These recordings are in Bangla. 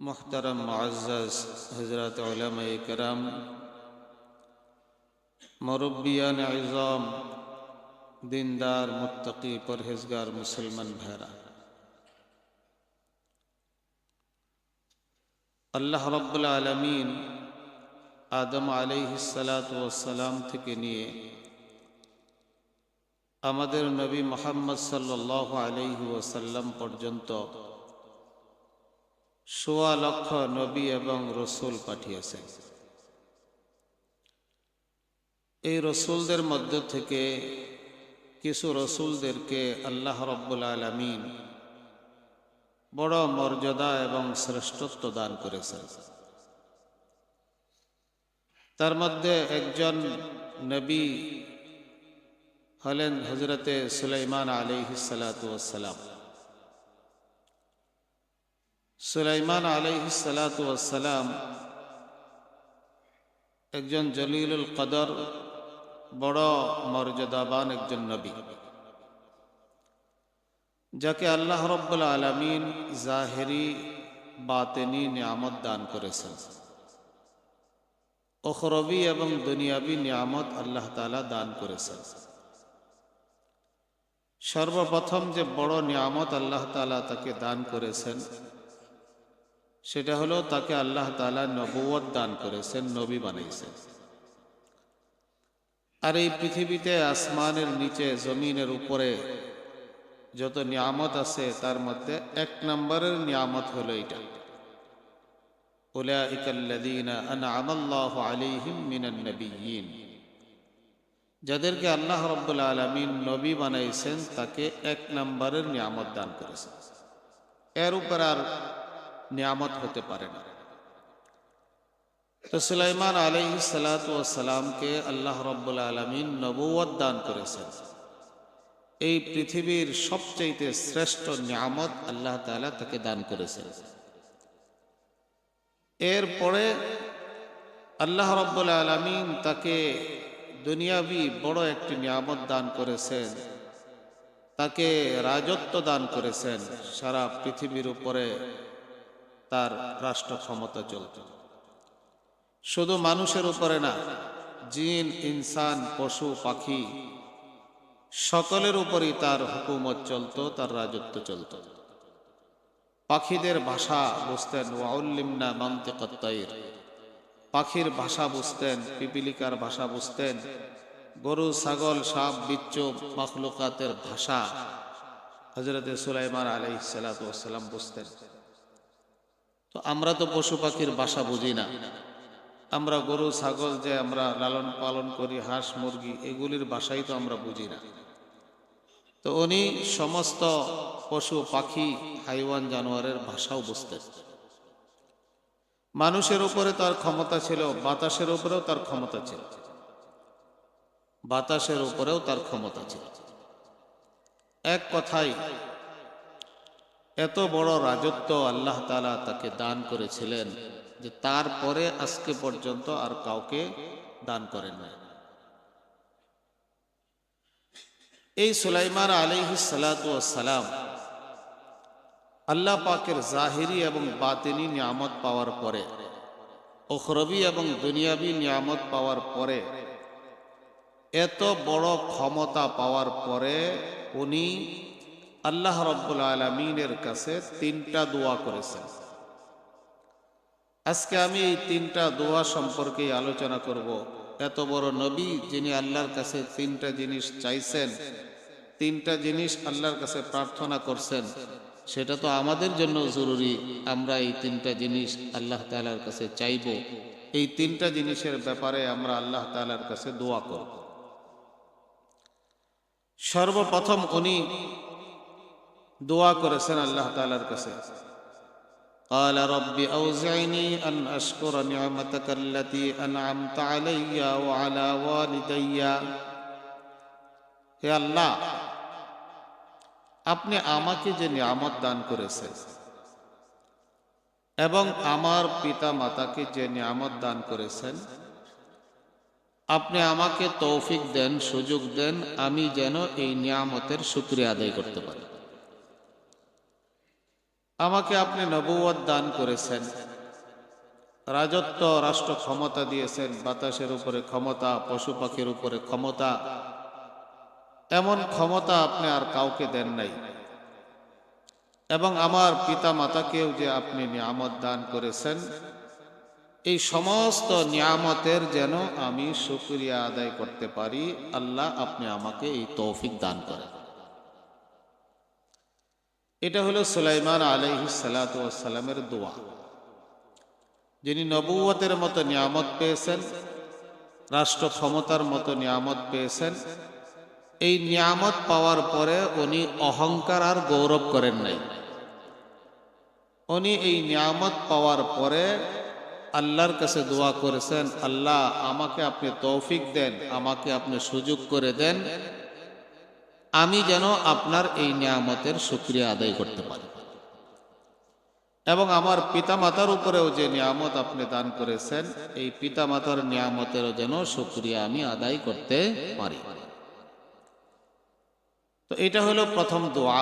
मोहतरम मुअज़्ज़ज़ हज़रत उलमाए किराम, मुरब्बियान इज़ाम, दीनदार मुत्तकी परहेज़गार मुसलमान भाइरा, अल्लाह रब्बुल आलमीन आदम अलैहिस्सलातु वस्सलाम থেকে নিয়ে আমাদের নবী মুহাম্মদ সাল্লাল্লাহু আলাইহি ওয়াসাল্লাম পর্যন্ত ১৬ লক্ষ নবী এবং রসুল পাঠিয়েছেন। এই রসুলদের মধ্য থেকে কিছু রসুলদেরকে আল্লাহ রব্বুল আলামিন বড় মর্যাদা এবং শ্রেষ্ঠত্ব দান করেছেন। তার মধ্যে একজন নবী হলেন হযরতে সুলাইমান আলাইহিসসালাতু ওয়াসসালাম। সুলাইমান আলাইহিসসালাতু ওয়াসসালাম একজন জলিলুল কদর, বড় মর্যাদাবান একজন নবী, যাকে আল্লাহ রব্বুল আলামিন জাহেরি বাতেনি নিয়ামত দান করেছেন। উখরবী এবং দুনিয়াবী নিয়ামত আল্লাহ তাআলা দান করেছেন। সর্বপ্রথম যে বড় নিয়ামত আল্লাহ তাআলা তাকে দান করেছেন সেটা হলো তাকে আল্লাহ তাআলা নবুয়ত দান করেছেন, নবী বানাইছেন। আর এই পৃথিবীতে আসমানের নিচে জমিনের উপরে যত নিয়ামত আছে তার মধ্যে এক নম্বরের নিয়ামত হলো এটা, উলাইকাল্লাযীনা আনআমাল্লাহু আলাইহিম মিনান নাবিয়্যিন। যাদেরকে আল্লাহ রাব্বুল আলামিন নবী বানাইছেন তাকে এক নম্বরের নিয়ামত দান করেছেন, এর উপর আর নিয়ামত হতে পারে না। তো সুলাইমান আলাইহিসসালাতু ওয়াসসালামকে আল্লাহ রাব্বুল আলামিন নবুয়ত দান করেছেন। এই পৃথিবীর সবচেয়ে শ্রেষ্ঠ নিয়ামত আল্লাহ তাআলা তাকে দান করেছেন। এরপরে আল্লাহ রাব্বুল আলামিন তাকে দুনিয়াবী বড় একটি নিয়ামত দান করেছেন, তাকে রাজত্ব দান করেছেন। সারা পৃথিবীর উপরে তার রাষ্ট্র ক্ষমতা চলত। শুধু মানুষের উপরে না, জিন, ইনসান, পশু, পাখি সকলের উপরই তার হুকুমত চলত, তার রাজত্ব চলত। পাখিদের ভাষা বুঝতেন, ওয়াউল্লিমনা মানতিকাত তায়র, পাখির ভাষা বুঝতেন, পিপিলিকার ভাষা বুঝতেন, গরু, ছাগল, সাপ, বিচ্ছু মাখলুকাতের ভাষা হযরতে সুলাইমান আলাইহিসসালাতু ওয়াসসালাম বুঝতেন। তো আমরা তো পশু পাখির ভাষা বুঝি না। আমরা গরু, ছাগল যে আমরা লালন পালন করি, হাঁস, মুরগি, এগুলির ভাষাই তো আমরা বুঝি না। তো উনি সমস্ত পশু পাখি, হাইওয়ান, জানোয়ারের ভাষাও বুঝতেন। মানুষের উপরে তার ক্ষমতা ছিল, বাতাসের উপরেও তার ক্ষমতা ছিল, বাতাসের উপরেও তার ক্ষমতা ছিল। এক কথায় এত বড় রাজত্ব আল্লাহ তাআলা তাকে দান করেছিলেন যে তারপরে আজকে পর্যন্ত আর কাউকে দান করেন না। এই সুলাইমান আলাইহিসসালাতু ওয়াসসালাম আল্লাহ পাকের জাহিরি এবং বাতিনি নিয়ামত পাওয়ার পরে, উখরবী এবং দুনিয়াবী নিয়ামত পাওয়ার পরে, এত বড় ক্ষমতা পাওয়ার পরে উনি আল্লাহ রাব্বুল আলামিনের কাছে 3টা দোয়া করেছেন। আজকে আমি এই 3টা দোয়া সম্পর্কে আলোচনা করব। এত বড় নবী যিনি আল্লাহর কাছে 3টা জিনিস চাইছেন, 3টা জিনিস আল্লাহর কাছে প্রার্থনা করছেন, সেটা তো আমাদের জন্য জরুরি। আমরা এই 3টা জিনিস আল্লাহ তাআলার কাছে চাইব। এই 3টা জিনিসের ব্যাপারে আমরা আল্লাহ তাআলার কাছে দোয়া করব। সর্বপ্রথম উনি দোয়া করেছেন আল্লাহ তাআলার কাছে, قال رب أوزعني أن أشكر نعمتك التي أنعمت علي وعلى والدي। হে আল্লাহ, আপনি আমাকে যে নিয়ামত দান করেছেন এবং আমার পিতা মাতাকে যে নিয়ামত দান করেছেন, আপনি আমাকে তৌফিক দেন, সুযোগ দেন, আমি যেন এই নিয়ামতের শুকরিয়া আদায় করতে পারি। আমাকে আপনি নবুয়ত দান করেছেন, রাজত্ব রাষ্ট্র ক্ষমতা দিয়েছেন, বাতাসের উপরে ক্ষমতা, পশু পাখির উপরে ক্ষমতা, এমন ক্ষমতা আপনি আর কাউকে দেন নাই। এবং আমার পিতা মাতাকেও যে আপনি নিয়ামত দান করেছেন, এই সমস্ত নিয়ামতের যেন আমি শুকরিয়া আদায় করতে পারি, আল্লাহ আপনি আমাকে এই তৌফিক দান করেন। এটা হলো সুলাইমান আলাইহিস সালাতু ওয়াস সালামের দোয়া। যিনি নবুয়তের মতো নিয়ামত পেয়েছেন, রাষ্ট্র ক্ষমতার মতো নিয়ামত পেয়েছেন, এই নিয়ামত পাওয়ার পরে উনি অহংকার আর গৌরব করেন নাই। উনি এই নিয়ামত পাওয়ার পরে আল্লাহর কাছে দোয়া করেছেন, আল্লাহ আমাকে আপনি তৌফিক দেন, আমাকে আপনি সুযোগ করে দেন, আমি যেন আপনার এই নিয়ামতের শুকরিয়া আদায় করতে পারি। এবং আমার পিতামাতার উপরেও যে নিয়ামত আপনি দান করেছেন, এই পিতামাতার নিয়ামতেরও যেন শুকরিয়া আমি আদায় করতে পারি। তো এটা হলো প্রথম দোয়া।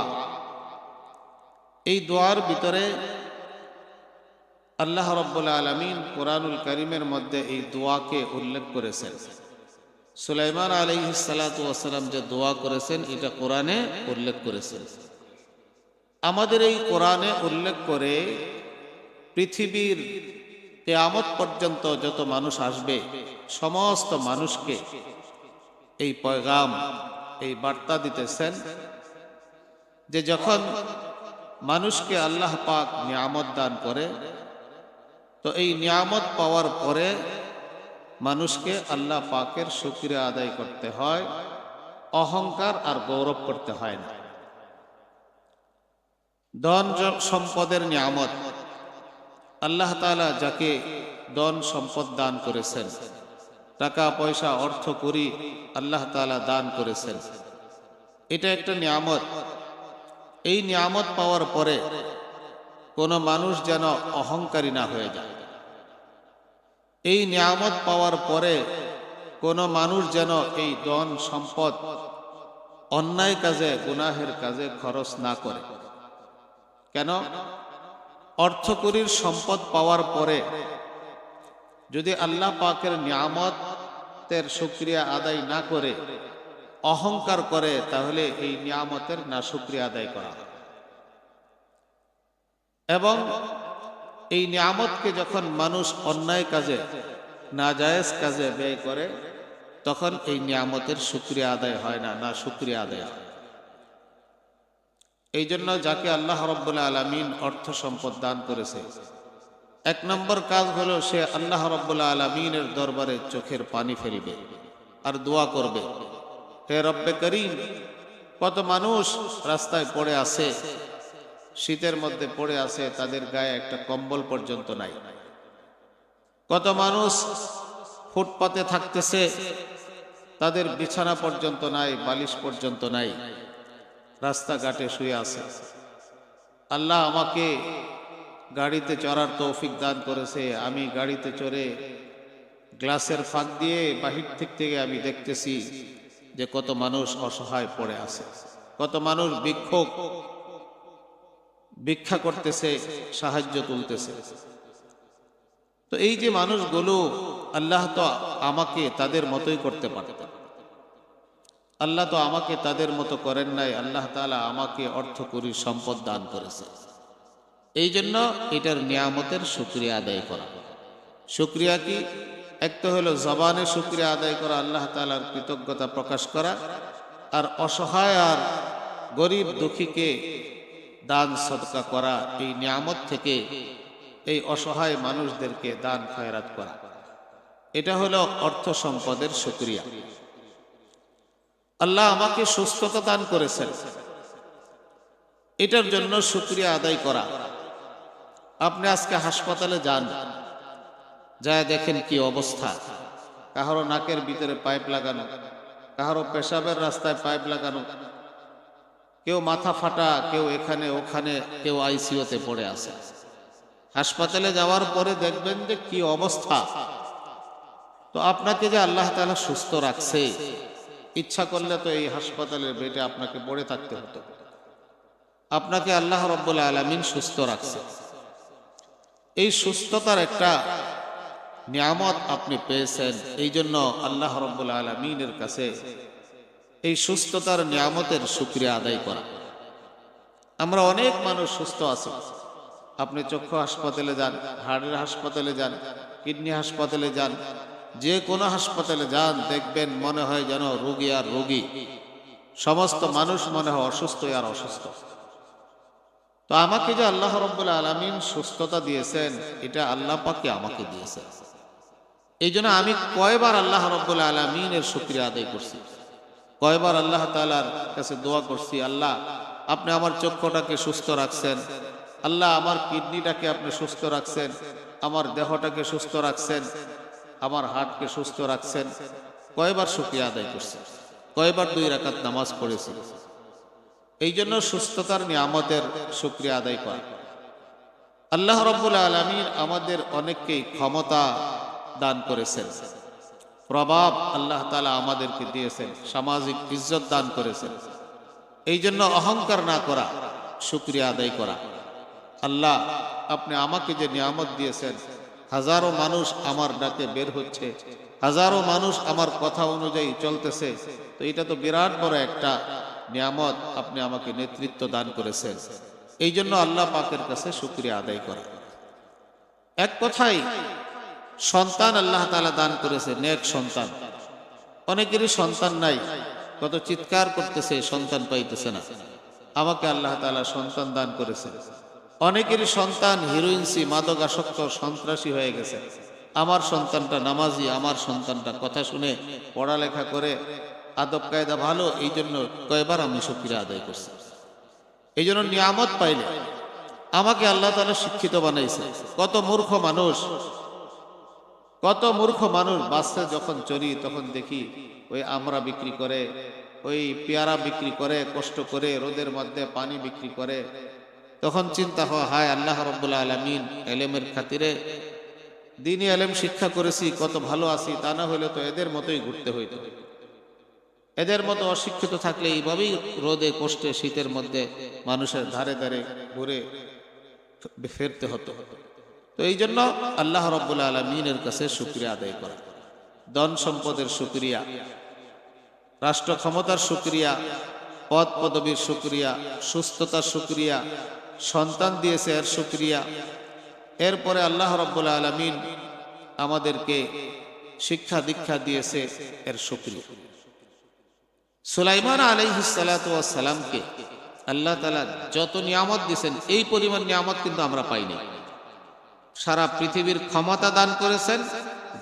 এই দোয়ার ভিতরে আল্লাহ রাব্বুল আলামিন কোরআনুল কারীমের মধ্যে এই দোয়াকে উল্লেখ করেছেন। সুলাইমান আলাইহিস সালাতু ওয়াস সালাম যে দোয়া করেছেন, এটা কোরআনে উল্লেখ করেছেন। আমাদের এই কোরআনে উল্লেখ করে পৃথিবীর কিয়ামত পর্যন্ত যত মানুষ আসবে, সমস্ত মানুষকে এই পয়গাম, এই বার্তা দিতেছেন যে যখন মানুষকে আল্লাহ পাক নিয়ামত দান করে, তো এই নিয়ামত পাওয়ার পরে মানুষকে আল্লাহ পাকের শুকরিয়া আদায় করতে হয়, অহংকার আর গৌরব করতে হয় না। ধন সম্পদের নিয়ামত, আল্লাহ তাআলা যাকে ধন সম্পদ দান করেছেন, টাকা পয়সা অর্থ করি আল্লাহ তাআলা দান করেছেন, এটা একটা নিয়ামত। এই নিয়ামত পাওয়ার পরে কোনো মানুষ যেন অহংকারী না হয়ে যায়। এই নিয়ামত পাওয়ার পরে কোনো মানুষ যেন এই ধন সম্পদ অন্যায় কাজে, গুনাহের কাজে খরচ না করে। কেন? অর্থকরীর সম্পদ পাওয়ার পরে যদি আল্লাহ পাকের নিয়ামতের শুকরিয়া আদায় না করে অহংকার করে, তাহলে এই নিয়ামতের না শুকরিয়া আদায় করা। এবং এই নিয়ামতকে যখন মানুষ অন্যায় কাজে, নাজায়েজ কাজে ব্যয় করে, তখন এই নিয়ামতের শুকরিয়া আদায় হয় না, না শুকরিয়া আদায় হয়। এই জন্য যাকে আল্লাহ রাব্বুল আলামিন অর্থ সম্পদ দান করেছে, এক নম্বর কাজ হলো সে আল্লাহ রাব্বুল আলামিনের দরবারে চোখের পানি ফেলবে আর দোয়া করবে, হে রব্বে করিম, কত মানুষ রাস্তায় পড়ে আছে, শীতের মধ্যে পড়ে আছে, তাদের গায়ে একটা কম্বল পর্যন্ত নাই। কত মানুষ ফুটপাতে থাকতেছে, তাদের বিছানা পর্যন্ত নাই, বালিশ পর্যন্ত নাই, রাস্তাঘাটে শুয়ে আছে। আল্লাহ আমাকে গাড়িতে চড়ার তৌফিক দান করেছে, আমি গাড়িতে চড়ে গ্লাসের ফাঁক দিয়ে বাহির থেকে আমি দেখতেছি যে কত মানুষ অসহায় পড়ে আছে, কত মানুষ ভিক্ষা করতেছে, সাহায্য তুলতেছে। তো এই যে মানুষগুলো, আল্লাহ তো আমাকে তাদের মতোই করতে পারতেন, আল্লাহ তো আমাকে তাদের মতো করেন নাই। আল্লাহ তাআলা আমাকে অর্থকরী সম্পদ দান করেছে। এই জন্য এটার নিয়ামতের শুকরিয়া আদায় করা। শুকরিয়া কি? এক তো হলো জবানে শুকরিয়া আদায় করা, আল্লাহ তাআলার কৃতজ্ঞতা প্রকাশ করা, আর অসহায় আর গরিব দুঃখীকে দান সদকা করা, এই নিয়ামত থেকে এই অসহায় মানুষদেরকে দান খয়রাত করা, এটা হলো অর্থ সম্পদের শুকরিয়া। আল্লাহ আমাকে সুস্থতা দান করেছেন, এটার জন্য শুকরিয়া আদায় করা। আপনি আজকে হাসপাতালে যান, যায় দেখেন কি অবস্থা, কাহারো নাকের ভিতরে পাইপ লাগানো, কাহারো পেশাবের রাস্তায় পাইপ লাগানো, কেউ মাথা ফাটা, কেউ এখানে ওখানে, কেউ আইসিইউতে পড়ে আছে। হাসপাতালে যাওয়ার পরে দেখবেন যে কি অবস্থা। তো আপনাকে যে আল্লাহ তাআলা সুস্থ রাখছে, ইচ্ছা করলে তো এই হাসপাতালের বেডে আপনাকে পড়ে থাকতে হতো, আপনাকে আল্লাহ রাব্বুল আলামিন সুস্থ রাখছে। এই সুস্থতার একটা নিয়ামত আপনি পেয়েছেন, এই জন্য আল্লাহ রাব্বুল আলামিনের কাছে এই সুস্থতার নিয়ামতের শুকরিয়া আদায় করা। আমরা অনেক মানুষ সুস্থ আছি। আপনি চক্ষু হাসপাতালে যান, হাড়ের হাসপাতালে যান, কিডনি হাসপাতালে যান, যে কোনো হাসপাতালে যান, দেখবেন মনে হয় যেন রোগী আর রোগী, সমস্ত মানুষ মনে হয় অসুস্থ আর অসুস্থ। তো আমাকে যে আল্লাহ রাব্বুল আলামিন সুস্থতা দিয়েছেন, এটা আল্লাহ পাকই আমাকে দিয়েছেন। এই জন্য আমি কয়বার আল্লাহ রাব্বুল আলামিনের শুকরিয়া আদায় করছি, কয়বার আল্লাহ তাআলার কাছে দোয়া করছি, আল্লাহ আপনি আমার চক্ষুটাকে সুস্থ রাখছেন, আল্লাহ আমার কিডনিটাকে আপনি সুস্থ রাখছেন, আমার দেহটাকে সুস্থ রাখছেন, আমার হার্টকে সুস্থ রাখছেন। কয়বার শুকরিয়া আদায় করছি, কয়বার 2 রাকাত নামাজ পড়েছি। এই জন্য সুস্থতার নিয়ামতের শুকরিয়া আদায় করা। আল্লাহ রাব্বুল আলামিন আমাদের অনেককেই ক্ষমতা দান করেছেন, প্রভাব আল্লাহ তাআলা আমাদেরকে দিয়েছেন, সামাজিক ইজ্জত দান করেছেন। এই জন্য অহংকার না করা, শুকরিয়া আদায় করা। আল্লাহ আপনি আমাকে যে নিয়ামত দিয়েছেন, হাজারো মানুষ আমার ডাকে বের হচ্ছে, হাজারো মানুষ আমার কথা অনুযায়ী চলতেছে, তো এটা তো বিরাট বড় একটা নিয়ামত, আপনি আমাকে নেতৃত্ব দান করেছেন। এই জন্য আল্লাহ পাকের কাছে শুকরিয়া আদায় করা। এক কথায় সন্তান আল্লাহ তাআলা দান করেছে, নেক সন্তান। অনেকেরই সন্তান নাই, কত চিৎকার করতেছে, সন্তান পাইতেছে না। আমাকে আল্লাহ তাআলা সন্তান দান করেছে। অনেকেরই সন্তান হিরোইনসি, মাদকাসক্ত, সন্ত্রাসী হয়ে গেছে। আমার সন্তানটা নামাজি, আমার সন্তানটা কথা শুনে পড়ালেখা করে, আদব কায়দা ভালো। এই জন্য কয়বার আমি শুকরিয়া আদায় করছি। এই জন্য নিয়ামত পাইলে আমাকে আল্লাহ তাআলা শিক্ষিত বানাইছে। কত মূর্খ মানুষ, কত মূর্খ মানুষ বাসে যখন চড়ি তখন দেখি ওই আমরা বিক্রি করে, ওই পেয়ারা বিক্রি করে, কষ্ট করে রোদের মধ্যে পানি বিক্রি করে। তখন চিন্তা হয়, হায় আল্লাহ রাব্বুল আলামিন এলেমের খাতিরে দ্বীনি এলেম শিক্ষা করেছি, কত ভালো আছি। তা না হলে তো এদের মতোই ঘুরতে হইতো। এদের মতো অশিক্ষিত থাকলে এইভাবেই রোদে কষ্টে শীতের মধ্যে মানুষের ধারে ধারে ঘুরে ফেরতে হতো। তো এই জন্য আল্লাহ রাব্বুল আলামিনের কাছে শুকরিয়া আদায় করা, ধন সম্পদের শুকরিয়া, রাষ্ট্র ক্ষমতার শুকরিয়া, পদ পদবীর শুকরিয়া, সুস্থতার শুকরিয়া, সন্তান দিয়েছে এর শুকরিয়া। এরপরে আল্লাহ রাব্বুল আলামিন আমাদেরকে শিক্ষা দীক্ষা দিয়েছে, এর শুকরিয়া। সুলাইমান আলাইহিস সালাতু ওয়াস সালামকে আল্লাহ তাআলা যত নিয়ামত দিয়েছেন, এই পরিমাণ নিয়ামত কিন্তু আমরা পাইনি। সারা পৃথিবীর ক্ষমতা দান করেছেন,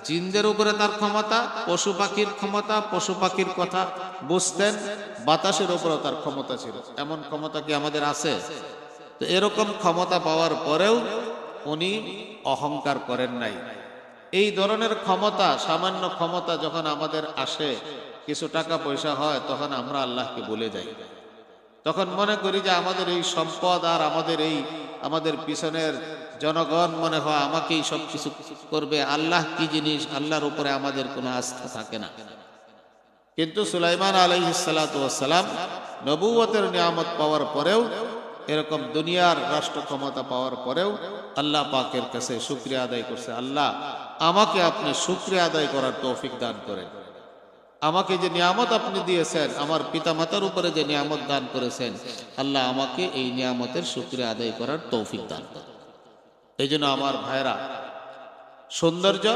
জিনদের উপরে তার ক্ষমতা, পশু পাখির ক্ষমতা, পশু পাখির কথা বুঝতেন, বাতাসের উপরেও তার ক্ষমতা ছিল। এমন ক্ষমতা কি আমাদের আছে? তো এরকম ক্ষমতা পাওয়ার পরেও উনি অহংকার করেন নাই। এই ধরনের ক্ষমতা, সামান্য ক্ষমতা যখন আমাদের আসে, কিছু টাকা পয়সা হয়, তখন আমরা আল্লাহকে ভুলে যাই। তখন মনে করি যে আমাদের এই সম্পদ আর আমাদের পিছনের জনগণ মনে হয় আমাকেই সব কিছু করবে। আল্লাহ কি জিনিস, আল্লাহর উপরে আমাদের কোনো আস্থা থাকে না। কিন্তু সুলাইমান আলাইহিস সালাতু ওয়াস সালাম নবুয়তের নিয়ামত পাওয়ার পরেও, এরকম দুনিয়ার রাষ্ট্র ক্ষমতা পাওয়ার পরেও আল্লাহ পাকের কাছে শুকরিয়া আদায় করছে, আল্লাহ আমাকে আপনি শুকরিয়া আদায় করার তৌফিক দান করেন। আমাকে যে নিয়ামত আপনি দিয়েছেন, আমার পিতামাতার উপরে যে নিয়ামত দান করেছেন, আল্লাহ আমাকে এই নিয়ামতের শুকরিয়া আদায় করার তৌফিক দান করেন। এই জন্য আমার ভাইরা, সৌন্দর্য,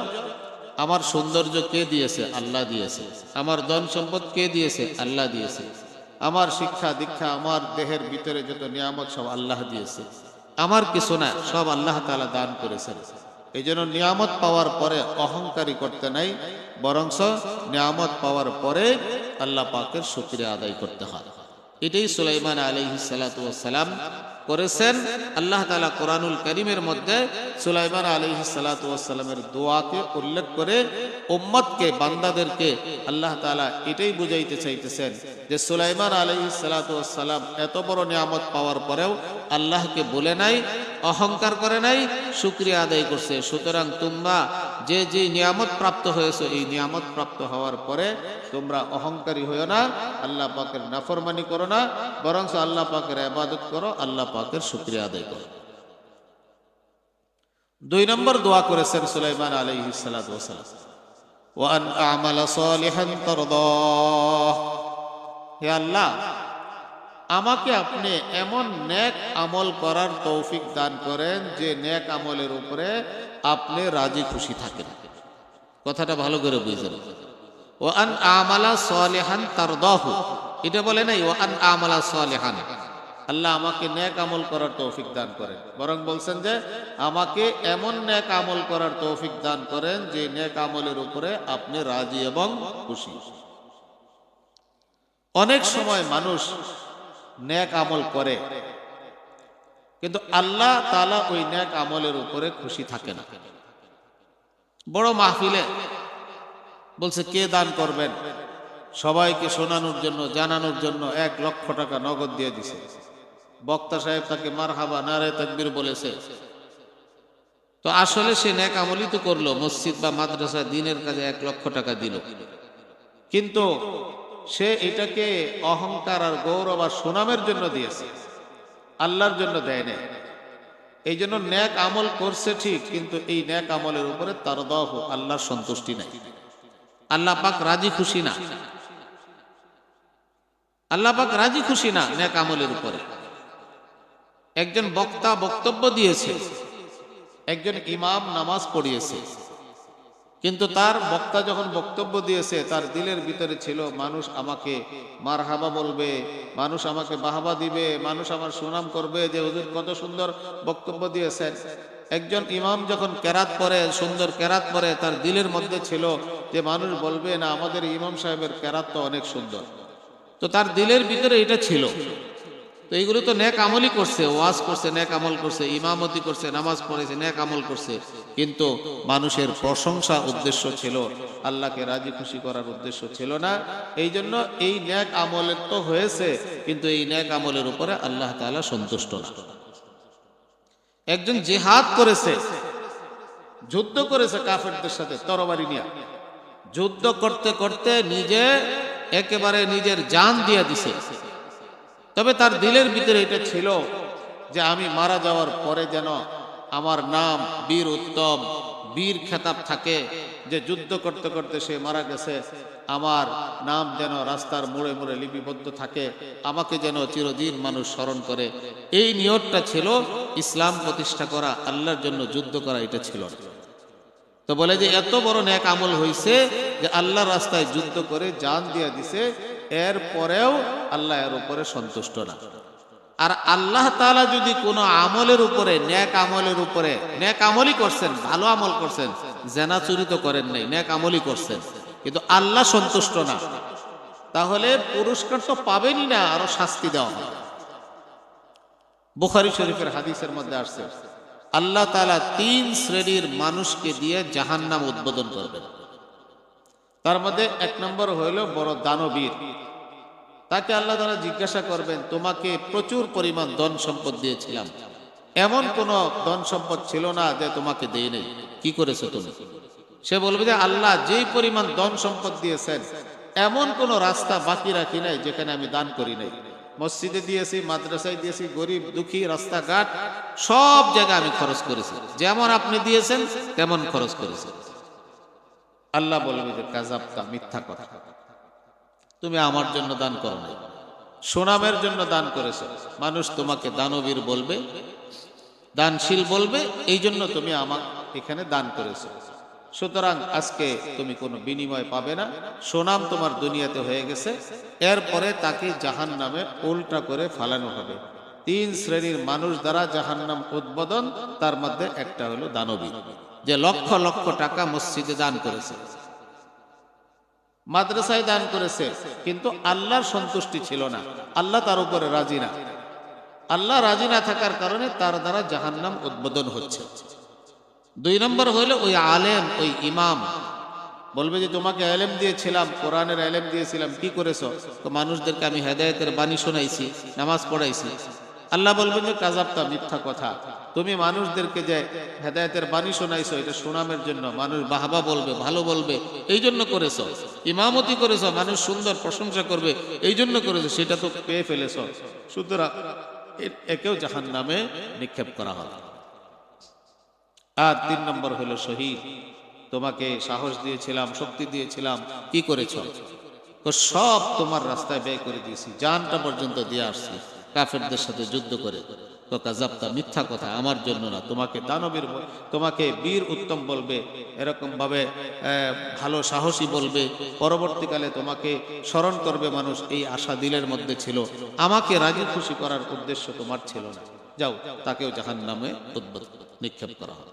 আমার সৌন্দর্য কে দিয়েছে? আল্লাহ দিয়েছে। আমার ধন সম্পদ কে দিয়েছে? আল্লাহ দিয়েছে। আমার শিক্ষা দীক্ষা, আমার দেহের ভিতরে যত নিয়ামত সব আল্লাহ দিয়েছে। আমার কিছু না, সব আল্লাহ তাআলা দান করেছেন। এই জন্য নিয়ামত পাওয়ার পরে অহংকারী করতে নাই, বরংস নিয়ামত পাওয়ার পরে আল্লাহ পাকের শুকরিয়া আদায় করতে হয়। এটাই সুলাইমান আলাইহিস সালাতু ওয়াস সালাম করেছেন। আল্লাহ তাআলা কোরআনুল কারীমের মধ্যে সুলাইমান আলাইহিস সালাতু ওয়াস সালামের দোয়াকে উল্লেখ করে উম্মতকে, বান্দাদেরকে আল্লাহ তাআলা এটাই বুঝাইতে চাইতেছেন যে সুলাইমান আলাইহিস সালাতু ওয়াস সালাম এত বড় নিয়ামত পাওয়ার পরেও আল্লাহকে বলে নাই, অহংকার করে নাই, শুকরিয়া আদায় করছে। সুতরাং তোমরা যে যে নিয়ামত প্রাপ্ত হয়েছে, এই নিয়ামত প্রাপ্ত হওয়ার পরে তোমরা অহংকারী হইও না, আল্লাহ পাকের নাফরমানি করো না, বরং আল্লাহ পাকের ইবাদত করো, আল্লাহ পাকের শুকরিয়া আদায় করো। 2 নম্বর দোয়া করেছেন সুলাইমান আলাইহিস সালাতু ওয়াস সালাম, ওয়া আন আ'মালা সালিহান তারদাহ, হে আল্লাহ আমাকে আপনি এমন নেক আমল করার তৌফিক দান করেন যে নেক আমলের উপরে আপনি রাজি খুশি থাকেন। কথাটা ভালো করে বুঝেন। ওয়া আন আমালা সালিহান তারদাহু, এটা বলে নাই ওয়া আন আমালা সালিহান, আল্লাহ আমাকে নেক আমল করার তৌফিক দান করেন, বরং বলছেন যে আমাকে এমন নেক আমল করার তৌফিক দান করেন যে নেক আমলের উপরে আপনি রাজি এবং খুশি। অনেক সময় মানুষ নেক আমল করে কিন্তু আল্লাহ তাআলা ওই নেক আমলের উপরে খুশি থাকে না। বড় মাহফিলে বলছে কে দান করবেন, সবাইকে শোনানোর জন্য জানানোর জন্য 1 লক্ষ টাকা নগদ দিয়ে দিছে। বক্তা সাহেব তাকে মারহাবা নারে তাকবীর বলেছে, তো আসলে সে নেক আমলই তো করলো, মসজিদ বা মাদ্রাসা দ্বীনের কাজে 1 লক্ষ টাকা দিল, কিন্তু সে এটাকে অহংকার আর গৌরব আর সুনামের জন্য দিয়েছে, আল্লাহর জন্য দেয় না। এই জন্য নেক আমল করছে ঠিক, কিন্তু এই নেক আমলের উপরে তারদাহ, আল্লাহর সন্তুষ্টি নাই, আল্লাহ পাক রাজি খুশি না, আল্লাহ পাক রাজি খুশি না নেক আমলের উপরে। একজন বক্তা বক্তব্য দিয়েছে, একজন ইমাম নামাজ পড়িয়েছে, কিন্তু তার বক্তা যখন বক্তব্য দিয়েছে তার দিলের ভিতরে ছিল মানুষ আমাকে মারহাবা বলবে, মানুষ আমাকে বাহবা দিবে, মানুষ আমার সুনাম করবে যে হুজুর কত সুন্দর বক্তব্য দিয়েছেন। একজন ইমাম যখন কেরাত পড়ে, সুন্দর কেরাত পড়ে, তার দিলের মধ্যে ছিল যে মানুষ বলবে না আমাদের ইমাম সাহেবের কেরাত তো অনেক সুন্দর, তো তার দিলের ভিতরে এটা ছিল। তো এইগুলো তো নেক আমলই করছে, ওয়াজ করছে, নেক আমল করছে, ইমামতি করছে, নামাজ পড়েছে, নেক আমল করছে, কিন্তু মানুষের প্রশংসা উদ্দেশ্য ছিল, আল্লাহকে রাজি খুশি করার উদ্দেশ্য ছিল না। এই জন্য এই নেক আমলের তো হয়েছে, কিন্তু এই নেক আমলের উপরে আল্লাহ তাআলা সন্তুষ্ট না। একজন জিহাদ করেছে, যুদ্ধ করেছে কাফেরদের সাথে তরবারি নিয়ে, যুদ্ধ করতে করতে নিজে একেবারে নিজের জান দিয়ে দিছে, তবে তার দিলের ভিতরে এটা ছিল যে আমি মারা যাওয়ার পরে যেন আমার নাম বীর উত্তম, বীর খেতাব থাকে, যে যুদ্ধ করতে করতে সে মারা গেছে, আমার নাম যেন রাস্তার মোড়ে মোড়ে লিপিবদ্ধ থাকে, আমাকে যেন চিরদিন মানুষ স্মরণ করে। এই নিয়তটা ছিল, ইসলাম প্রতিষ্ঠা করা, আল্লাহর জন্য যুদ্ধ করা এটা ছিল না। তো বলে যে এত বড় নেক আমল হয়েছে যে আল্লাহর রাস্তায় যুদ্ধ করে জান দিয়ে দিছে, এর পরেও আল্লাহ এর উপরে সন্তুষ্ট না। আর আল্লাহ তাআলা যদি কোনো আমলের উপরে, নেক আমলের উপরে, নেক আমলই করছেন, ভালো আমল করছেন, জেনা চুরি তো করেন নাই, নেক আমলই করছেন, কিন্তু আল্লাহ সন্তুষ্ট না, তাহলে পুরস্কার তো পাবেনই না, আরো শাস্তি দেওয়া হবে। বুখারী শরীফের হাদিসের মধ্যে আসছে আল্লাহ তাআলা 3 শ্রেণীর মানুষকে দিয়ে জাহান্নাম উদ্বোধন করবেন। তার মধ্যে 1 নম্বর হইল বড় দানবীর। তাকে আল্লাহ তাআলা জিজ্ঞাসা করবেন, তোমাকে প্রচুর পরিমাণ ধন সম্পদ দিয়েছিলাম, এমন কোন ধন সম্পদ ছিল না যে তোমাকে দেই নাই, কি করেছো তুমি? সে বলবে যে আল্লাহ যেই পরিমাণ ধন সম্পদ দিয়েছেন এমন কোন রাস্তা বাকি রাখি নাই যেখানে আমি দান করি নাই। মসজিদে দিয়েছি, মাদ্রাসায় দিয়েছি, গরিব দুঃখী রাস্তাঘাট সব জায়গায় আমি খরচ করেছি, যেমন আপনি দিয়েছেন তেমন খরচ করেছি। আল্লাহ বলবে যে কাযাবতা, মিথ্যা কথা, তুমি আমার জন্য দান করো নাই, সুনামের জন্য দান করেছো, মানুষ তোমাকে দানবীর বলবে, দানশীল বলবে, এই জন্য তুমি আমার এখানে দান করেছো। সুতরাং আজকে তুমি কোনো বিনিময় পাবে না, সুনাম তোমার দুনিয়াতে হয়ে গেছে, এরপরে তাকে জাহান্নামে উল্টা করে ফালানো হবে। 3 শ্রেণীর মানুষ দ্বারা জাহান্নাম উদ্বোধন, তার মধ্যে একটা হলো দানবী, যে লক্ষ লক্ষ টাকা মসজিদে দান করেছে, মাদ্রাসায় দান করেছে, কিন্তু আল্লাহর সন্তুষ্টি ছিল না, আল্লাহ তার উপরে রাজি না, আল্লাহ রাজি না থাকার কারণে তার দ্বারা জাহান্নাম উদ্বোধন হচ্ছে। 2 নম্বর হইলো ওই আলেম, ওই ইমাম বলবে যে তোমাকে ইলম দিয়েছিলাম, কোরআনের ইলম দিয়েছিলাম, কি করেছো? তো মানুষদেরকে আমি হেদায়েতের বাণী শোনাইছি, নামাজ পড়াইছি, আল্লাহ বলবেন যে কাযাবতা, মিথ্যা কথা, তুমি মানুষদেরকে যে হেদায়েতের বাণী শোনাইছো এটা সুনামের জন্য, মানুষ বাহবা বলবে, ভালো বলবে, এই জন্য করেছো। ইমামতি করেছো, মানুষ সুন্দর প্রশংসা করবে, এই জন্য করেছো, সেটা তো পেয়ে ফেলেছো, সুতরাং একেও জাহান্নামে নিক্ষেপ করা হবে। আর 3 নম্বর হলো শহীদ। তোমাকে সাহস দিয়েছিলাম, শক্তি দিয়েছিলাম, কি করেছো? সব তোমার রাস্তায় ব্যয় করে দিয়েছি, জানটা পর্যন্ত দিয়ে আসছি কাফেরদের সাথে যুদ্ধ করে। তো কাযাবতা, মিথ্যা কথা, আমার জন্য না, তোমাকে দানবীর, তোমাকে বীর উত্তম বলবে, এরকম ভাবে ভালো সাহসী বলবে, পরবর্তীকালে তোমাকে স্মরণ করবে মানুষ, এই আশা দিলের মধ্যে ছিল। আমাকে রাজি খুশি করার উদ্দেশ্য তোমার ছিল না, যাও তাকেও জাহান্নামে নিক্ষেপ করা হবে।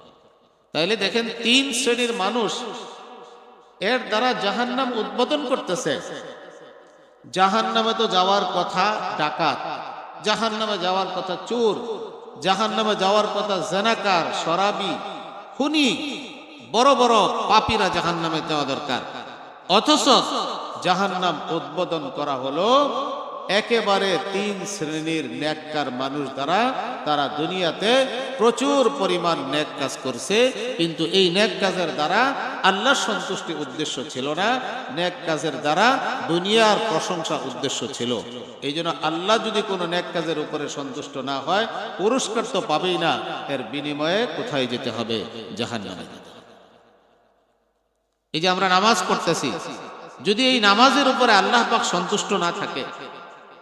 তাইলে দেখেন 3 শ্রেণীর মানুষ এর দ্বারা জাহান্নাম উদ্বোধন করতেছে। জাহান্নামে তো যাওয়ার কথা ডাকাত, জাহান্নামে যাওয়ার কথা চোর, জাহান্নামে যাওয়ার কথা জেনাকার, শরাবী, খুনি, বড় বড় পাপীরা জাহান্নামে যাওয়া দরকার। অথচ জাহান্নাম উদ্বোধন করা হলো একেবারে 3 শ্রেণীর নেককার মানুষ দ্বারা। তারা দুনিয়াতে প্রচুর পরিমাণ নেক কাজ করছে, কিন্তু এই নেক কাজের দ্বারা আল্লাহর সন্তুষ্টি উদ্দেশ্য ছিল না, নেক কাজের দ্বারা দুনিয়ার প্রশংসা উদ্দেশ্য ছিল। এই জন্য আল্লাহ যদি কোনো নেক কাজের উপরে সন্তুষ্ট না হয়, পুরস্কার তো পাবেই না, এর বিনিময়ে কোথায় যেতে হবে? জাহান্নামে। এই যে আমরা নামাজ পড়তেছি, যদি এই নামাজের উপরে আল্লাহ পাক সন্তুষ্ট না থাকে,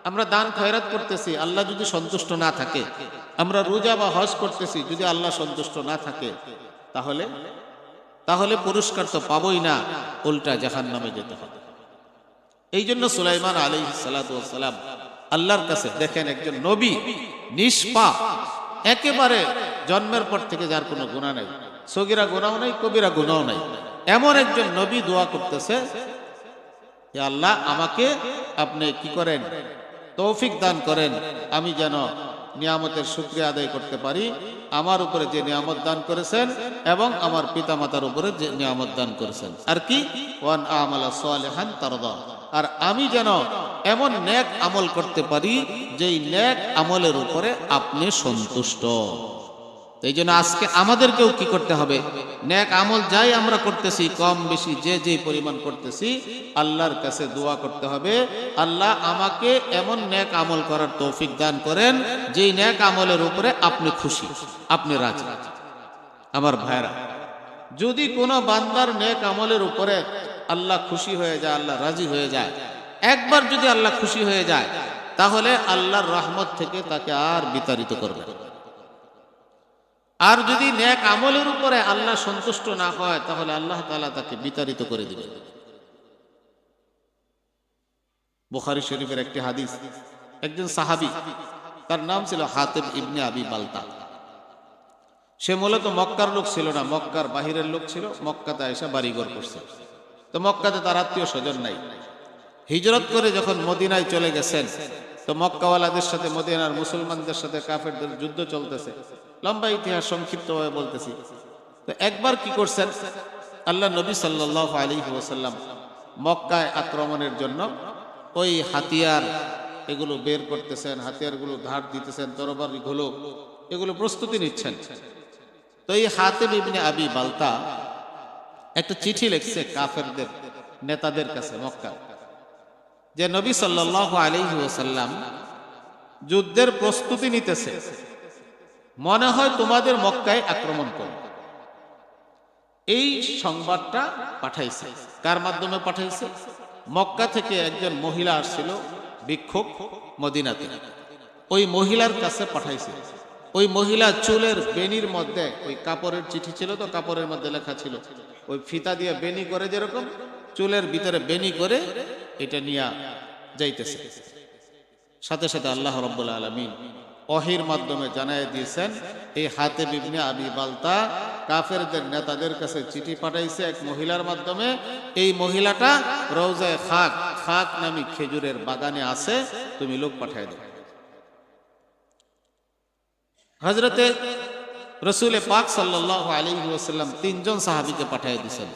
আমরা দান খয়রাত করতেছি, আল্লাহ যদি সন্তুষ্ট না থাকে, আমরা রোজা বা হজ করতেছি, যদি আল্লাহ সন্তুষ্ট না থাকে, তাহলে পুরস্কার তো পাবই না, উল্টা জাহান্নামে যেতে হবে। এই জন্য সুলাইমান আলাইহিস সালাতু ওয়াস সালাম আল্লাহর কাছে, দেখেন একজন নবী, নিষ্পাপ, একেবারে জন্মের পর থেকে যার কোনো গুনাহ নাই, সগীরা গুনাহ নাই, কবিরা গুনাহ নাই, এমন একজন নবী দোয়া করতেছে, হে আল্লাহ, আমাকে আপনি কি করেন, তৌফিক দান করেন, আমি যেন নিয়ামতের শুকরিয়া আদায় করতে পারি, আমার উপরে যে নিয়ামত দান করেছেন এবং আমার পিতামাতার উপরে যে নিয়ামত দান করেছেন, আর কি, ওয়ান আমালা সালিহান তারদা, আর আমি যেন এমন নেক আমল করতে পারি যেই নেক আমলের উপরে আপনি সন্তুষ্ট। এই জন্য আজকে আমাদেরকেও কি করতে হবে? নেক আমল যাই আমরা করতেছি, কম বেশি যে যে পরিমাণ করতেছি, আল্লাহর কাছে দোয়া করতে হবে, আল্লাহ আমাকে এমন নেক আমল করার তৌফিক দান করেন যেই নেক আমলের উপরে আপনি খুশি, আপনি রাজি। আমার ভাইরা, যদি কোনো বান্দার নেক আমলের উপরে আল্লাহ খুশি হয়ে যায়, আল্লাহ রাজি হয়ে যায়, একবার যদি আল্লাহ খুশি হয়ে যায়, তাহলে আল্লাহর রহমত থেকে তাকে আর বিতাড়িত করবে। আর যদি নেক আমলের উপরে আল্লাহ সন্তুষ্ট না হয়, তাহলে আল্লাহ তাআলা তাকে বিতাড়িত করে দিবেন। বুখারী শরীফের একটি হাদিস, একজন সাহাবী, তার নাম ছিল হাতিব ইবনে আবি বালতা। সে মূলত মক্কার লোক ছিল না, মক্কার বাহিরের লোক ছিল, মক্কাতে এসে বাড়িঘর করছে। তো মক্কাতে তার আত্মীয় স্বজন নাই। হিজরত করে যখন মদিনায় চলে গেছেন, তো মক্কাওয়ালাদের সাথে, মদিনার মুসলমানদের সাথে কাফেরদের যুদ্ধ চলতেছে। লম্বা ইতিহাস, সংক্ষিপ্তভাবে বলতেছি। তো একবার কি করছেন, আল্লাহ নবী সাল্লাল্লাহু আলাইহি ওয়াসাল্লাম মক্কায় আক্রমণের জন্য ওই হাতিয়ার এগুলো বের করতেছেন, হাতিয়ারগুলো ধার দিতেছেন, তরবারিগুলো এগুলো প্রস্তুতি নিচ্ছেন। তো এই হাতিব ইবনে আবি বালতা একটা চিঠি লিখছে কাফেরদের নেতাদের কাছে মক্কা, যে নবী সাল্লাল্লাহু আলাইহি ওয়াসাল্লাম যুদ্ধের প্রস্তুতি নিতেছে, মনে হয় তোমাদের মক্কায় আক্রমণ করবে। এই সংবাদটা পাঠাইছে। কার মাধ্যমে পাঠাইছে? মক্কা থেকে একজন মহিলা আসছিল ভিক্ষুক মদিনাতে, ওই মহিলার কাছে পাঠাইছে। ওই মহিলা চুলের বেনির মধ্যে, ওই কাপড়ের চিঠি ছিল তো, কাপড়ের মধ্যে লেখা ছিল, ওই ফিতা দিয়ে বেনি করে যেরকম, চুলের ভিতরে বেনি করে এটা নিয়ে যাইতেছে। সাথে সাথে আল্লাহ রাব্বুল আলামিন ওহীর মাধ্যমে জানায় দিয়েছেন, এই হাতিব ইবনে আবি বালতা কাফেরদের নেতাদের কাছে চিঠি পাঠাইছে এক মহিলার মাধ্যমে। এই মহিলাটা রওজায়ে খাক, খাক নামী খেজুরের বাগানে আছে, তুমি লোক পাঠায় দাও। হযরতে রাসূল পাক সাল্লাল্লাহু আলাইহি ওয়াসাল্লাম 3 জন সাহাবীকে পাঠিয়ে দিয়েছেন,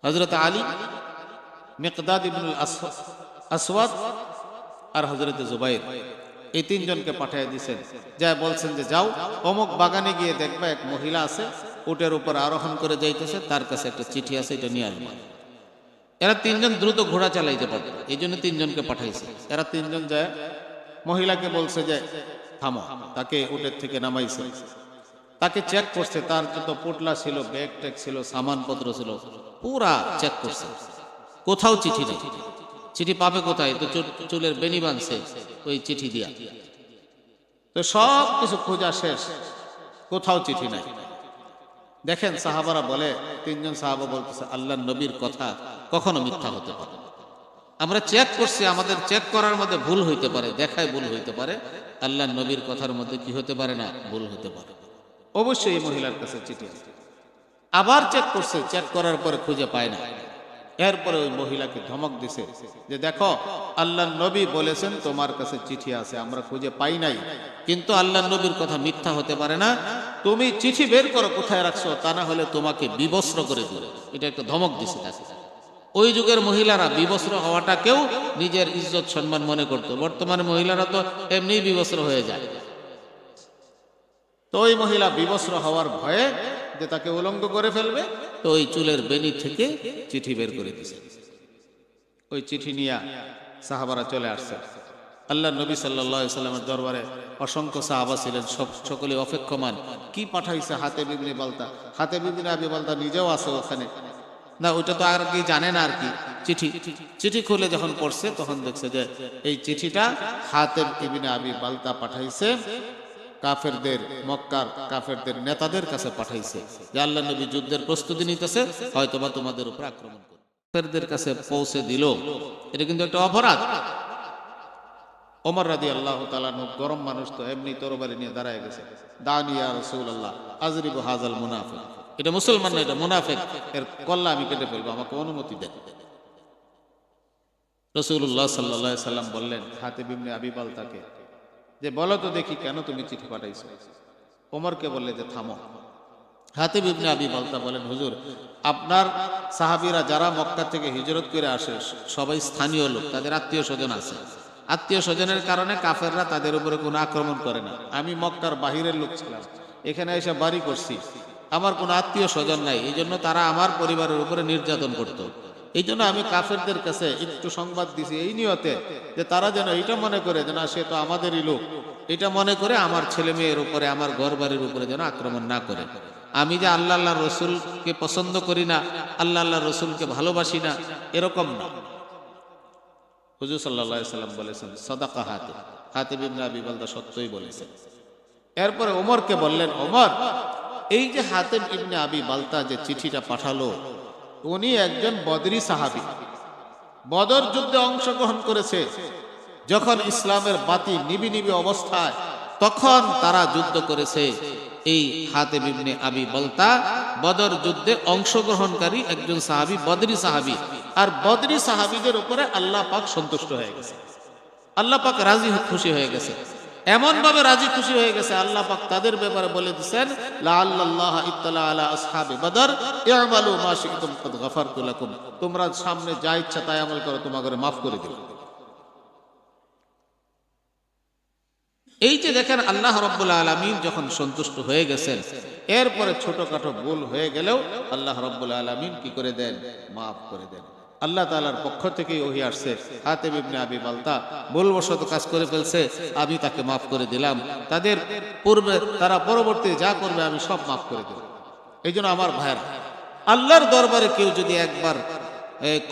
হযরত আলী, মিকদাদ ইবনুল আসওয়াদ আর হযরত জুবাইর। এই তিনজনকে পাঠিয়ে দিয়েছেন, যা বলছেন যে যাও অমুক বাগানে গিয়ে দেখবা এক মহিলা আছে, উটের উপর আরোহণ করে যাইতেছে, তার কাছে একটা চিঠি আছে, এটা নিয়ে আসবা। এরা তিনজন দ্রুত ঘোড়া চালাইতে পারত, এই জন্য তিনজনকে পাঠাইছে। এরা তিনজন যায়, মহিলাকে বলছে যে থামো, তাকে উটের থেকে নামাইছে, তাকে চেক করছে, তার যত পোটলা ছিল, ব্যাগ ট্যাগ ছিল, সামানপত্র ছিল, পুরা চেক করছে, কোথাও চিঠি নেই। চিঠি পাবে কোথায়? তো চুলের বেনি বাঁধছে ওই চিঠি দিয়া। তো সব কিছু খোঁজা শেষ, কোথাও চিঠি নাই। দেখেন সাহাবারা বলে, তিনজন সাহাবা বলতেছে আল্লাহর নবীর কথা কখনো মিথ্যা হতে পারে। আমরা চেক করছি, আমাদের চেক করার মধ্যে ভুল হইতে পারে, দেখায় ভুল হইতে পারে, আল্লাহর নবীর কথার মধ্যে কি হতে পারে না, ভুল হতে পারে। অবশ্যই এই মহিলার কাছে চিঠি আছে। আবার চেক করছে, চেক করার পরে খুঁজে পায় না। এরপরে ওই মহিলাকে ধমক দিছে যে দেখো, আল্লাহর নবী বলেছেন তোমার কাছে চিঠি আছে, আমরা খুঁজে পাই নাই, কিন্তু আল্লাহর নবীর কথা মিথ্যা হতে পারে না, তুমি চিঠি বের করো কোথায় রাখছো, তা না হলে তোমাকে বিবস্ত্র করে দিবে। এটা একটা ধমক দিছে তাকে। ওই যুগের মহিলারা বিবস্ত্র হওয়াটাকেও নিজের ইজ্জত সম্মান মনে করতো। বর্তমানে মহিলারা তো এমনি বিবস্ত্র হয়ে যায়। তো ওই মহিলা বিবস্ত্র হওয়ার ভয়ে যে তাকে উলঙ্গ করে ফেলবে, তো ওই চুলের বেনি থেকে চিঠি বের করে দিয়েছে। ওই চিঠি নিয়ে সাহাবারা চলে আসছে আল্লাহ নবী সাল্লাল্লাহু আলাইহি সাল্লামের দরবারে। অসংখ্য সাহাবা ছিলেন, সকলে অপেক্ষমান, কি পাঠাইছে হাতেব ইবনে বালতা। হাতেব ইবনে আবি বালতা নিজেও আছে ওখানে, না ওইটা তো আর কি জানে না আর কি। চিঠি খুলে যখন পড়ছে তখন দেখছে যে এই চিঠিটা হাতেব ইবনে আবি বালতা পাঠাইছে, কাফেরদের, মক্কার কাফেরদের নেতাদের কাছে পাঠাইছে যে আল্লাহ নবী যুদ্ধের প্রস্তুতি নিতেছে, হয়তোবা তোমাদের উপর আক্রমণ করবে। কাফেরদের কাছে পৌঁছে দিল, এটা কিন্তু একটা অপরাধ। ওমর রাদিয়াল্লাহু তাআলা গরম মানুষ, তো এমনি তরবারি নিয়ে দাঁড়ায় গেছে, দানি ইয়া রাসূলুল্লাহ আযরিবু হাযাল মুনাফিক। এটা মুসলমান না, এটা মুনাফিক, এর কল্লা আমি কেটে ফেলবো, আমাকে অনুমতি দেন। রাসূলুল্লাহ সাল্লাল্লাহু আলাইহি সাল্লাম বললেন হাতিব ইবনে আবি বালতাকে যে বলো তো দেখি কেন তুমি চিঠি পাঠাইছো। ওমরকে বললে যে থামো। হাতিব ইবনে আবি বালতা বলেন হুজুর, আপনার সাহাবীরা যারা মক্কা থেকে হিজরত করে আসে সবাই স্থানীয় লোক, তাদের আত্মীয় স্বজন আছে, আত্মীয় স্বজনের কারণে কাফেররা তাদের উপরে কোনো আক্রমণ করে না। আমি মক্কার বাহিরের লোক ছিলাম, এখানে এসে বাড়ি করছি, আমার কোনো আত্মীয় স্বজন নাই, এই জন্য তারা আমার পরিবারের উপরে নির্যাতন করত। এই জন্য আমি কাফেরদের কাছে একটু সংবাদ দিছি এই নিয়তে যে তারা যেন এটা মনে করে যে না, সে তো আমাদেরই লোক, এটা মনে করে আমার ছেলে মেয়ের উপরে, আমার ঘর বাড়ির উপরে যেন আক্রমণ না করে। আমি যে আল্লাহ আল্লাহ রসুলকে পছন্দ করি না, আল্লাহ আল্লাহ রসুলকে ভালোবাসি না, এরকম না। হুজুর সাল্লাল্লাহু আলাইহি সাল্লাম বলেছেন সাদাকা হাতিব ইবনে আবি বালতা সত্যই বলেছেন। এরপরে ওমরকে বললেন, ওমর, এই যে হাতিব ইবনে আবি বালতা যে চিঠিটা পাঠালো, উনি একজন বদরি সাহাবী, বদর যুদ্ধে অংশগ্রহণ করেছে। যখন ইসলামের বাতি নিবি নিবি অবস্থায়, তখন তারা যুদ্ধ করেছে। এই হাতিব ইবনে আবি বালতা বদর যুদ্ধে অংশগ্রহণকারী একজন সাহাবী, বদরি সাহাবী। আর বদরি সাহাবীদের উপরে আল্লাহ পাক সন্তুষ্ট হয়ে গেছে, আল্লাহ পাক রাজি খুশি হয়ে গেছে। এমন ভাবে রাজি খুশি হয়ে গেছে, আল্লাহ পাক তাদের ব্যাপারে বলে দিয়েছেন লাআল্লাল্লাহ ইত্তালা আলা আসহাবি বদর ইআমালু মা শি'তুম কাদ গাফারতু লাকুম, তোমরা সামনে যা ইচ্ছা তাই আমল করো, তোমাদের মাফ করে দিল। এই যে দেখেন আল্লাহ রাব্বুল আলামিন যখন সন্তুষ্ট হয়ে গেছেন, এরপরে ছোটখাটো ভুল হয়ে গেলেও আল্লাহ রাব্বুল আলামিন কি করে দেন? মাফ করে দেন। আল্লাহ তাআলার পক্ষ থেকেই ওহী আসছে, হাতিব ইবনে আবি বালতা ভুলবশত কাজ করে ফেলছে, আমি তাকে মাফ করে দিলাম, তাদের পূর্বে তারা পরবর্তী যা করবে আমি সব মাফ করে দেব। এই জন্য আমার ভাইয়েরা, আল্লাহর দরবারে কেউ যদি একবার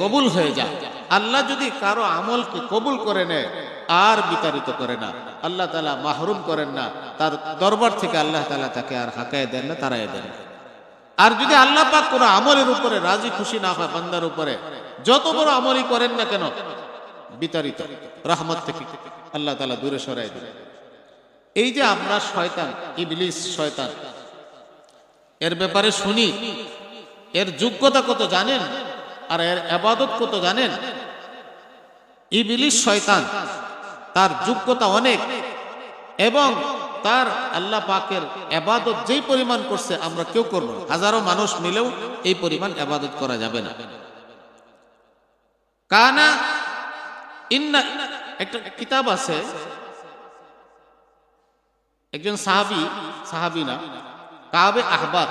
কবুল হয়ে যায়, আল্লাহ যদি কারো আমলকে কবুল করে নেয় আর বিতাড়িত করে না, আল্লাহ তাআলা মাহরুম করেন না, তার দরবার থেকে আল্লাহ তাআলা তাকে আর হাঁকায় দেন না, তাড়ায় দেন না। আর যদি আল্লাহ পাক কোনো আমলের উপরে রাজি খুশি না হয় বান্দার উপরে, যত বড় আমলই করেন না কেন, বিতাড়িত, রহমত থেকে আল্লাহ তাআলা দূরে সরায় দেন। এই যে আমরা শয়তান, ইবলিস শয়তান, এর ব্যাপারে শুনি, এর যোগ্যতা কত জানেন আর এর ইবাদত কত জানেন? ইবলিস শয়তান, তার যোগ্যতা অনেক, এবং তার আল্লাহ পাকের ইবাদত যেই পরিমাণ করছে আমরা কেউ করব না, হাজারো মানুষ মিলেও এই পরিমাণ ইবাদত করা যাবে না। কানা ইন্না, একটা কিতাব আছে একজন সাহাবী না, কাবে আহবার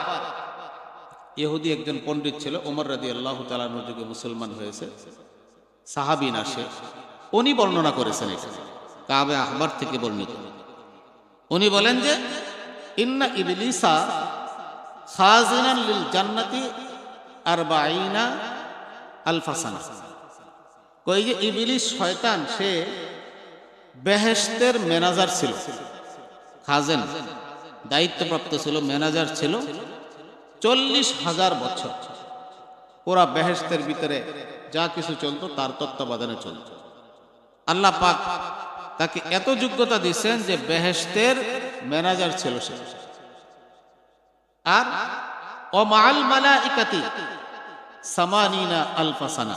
ইহুদি একজন পণ্ডিত ছিল, ওমর রাদিয়াল্লাহু তাআলা আনহু যুগে মুসলমান হয়েছে, সাহাবী না সে। উনি বর্ণনা করেছেন এটা, কাবে আহবার থেকে বর্ণিত। উনি বলেন যে ইন্না ইবলিসা খাজিনান লিল জান্নাতি 40 আলফা সানা। কই যে ইবলিস শয়তান সে বেহেশতের ম্যানেজার ছিল, খাজেন দায়িত্বপ্রাপ্ত ছিল, ম্যানেজার ছিল 40,000 বছর। পুরা বেহেশতের ভিতরে যা কিছু চলতো তার তত্ত্বাবধানে চলত। আল্লাহ পাক তাকে এত যোগ্যতা দিয়েছেন যে বেহেশতের ম্যানেজার ছিল সে। আর ওমাল মালাইকাতি সামানিনা আলফা সানা,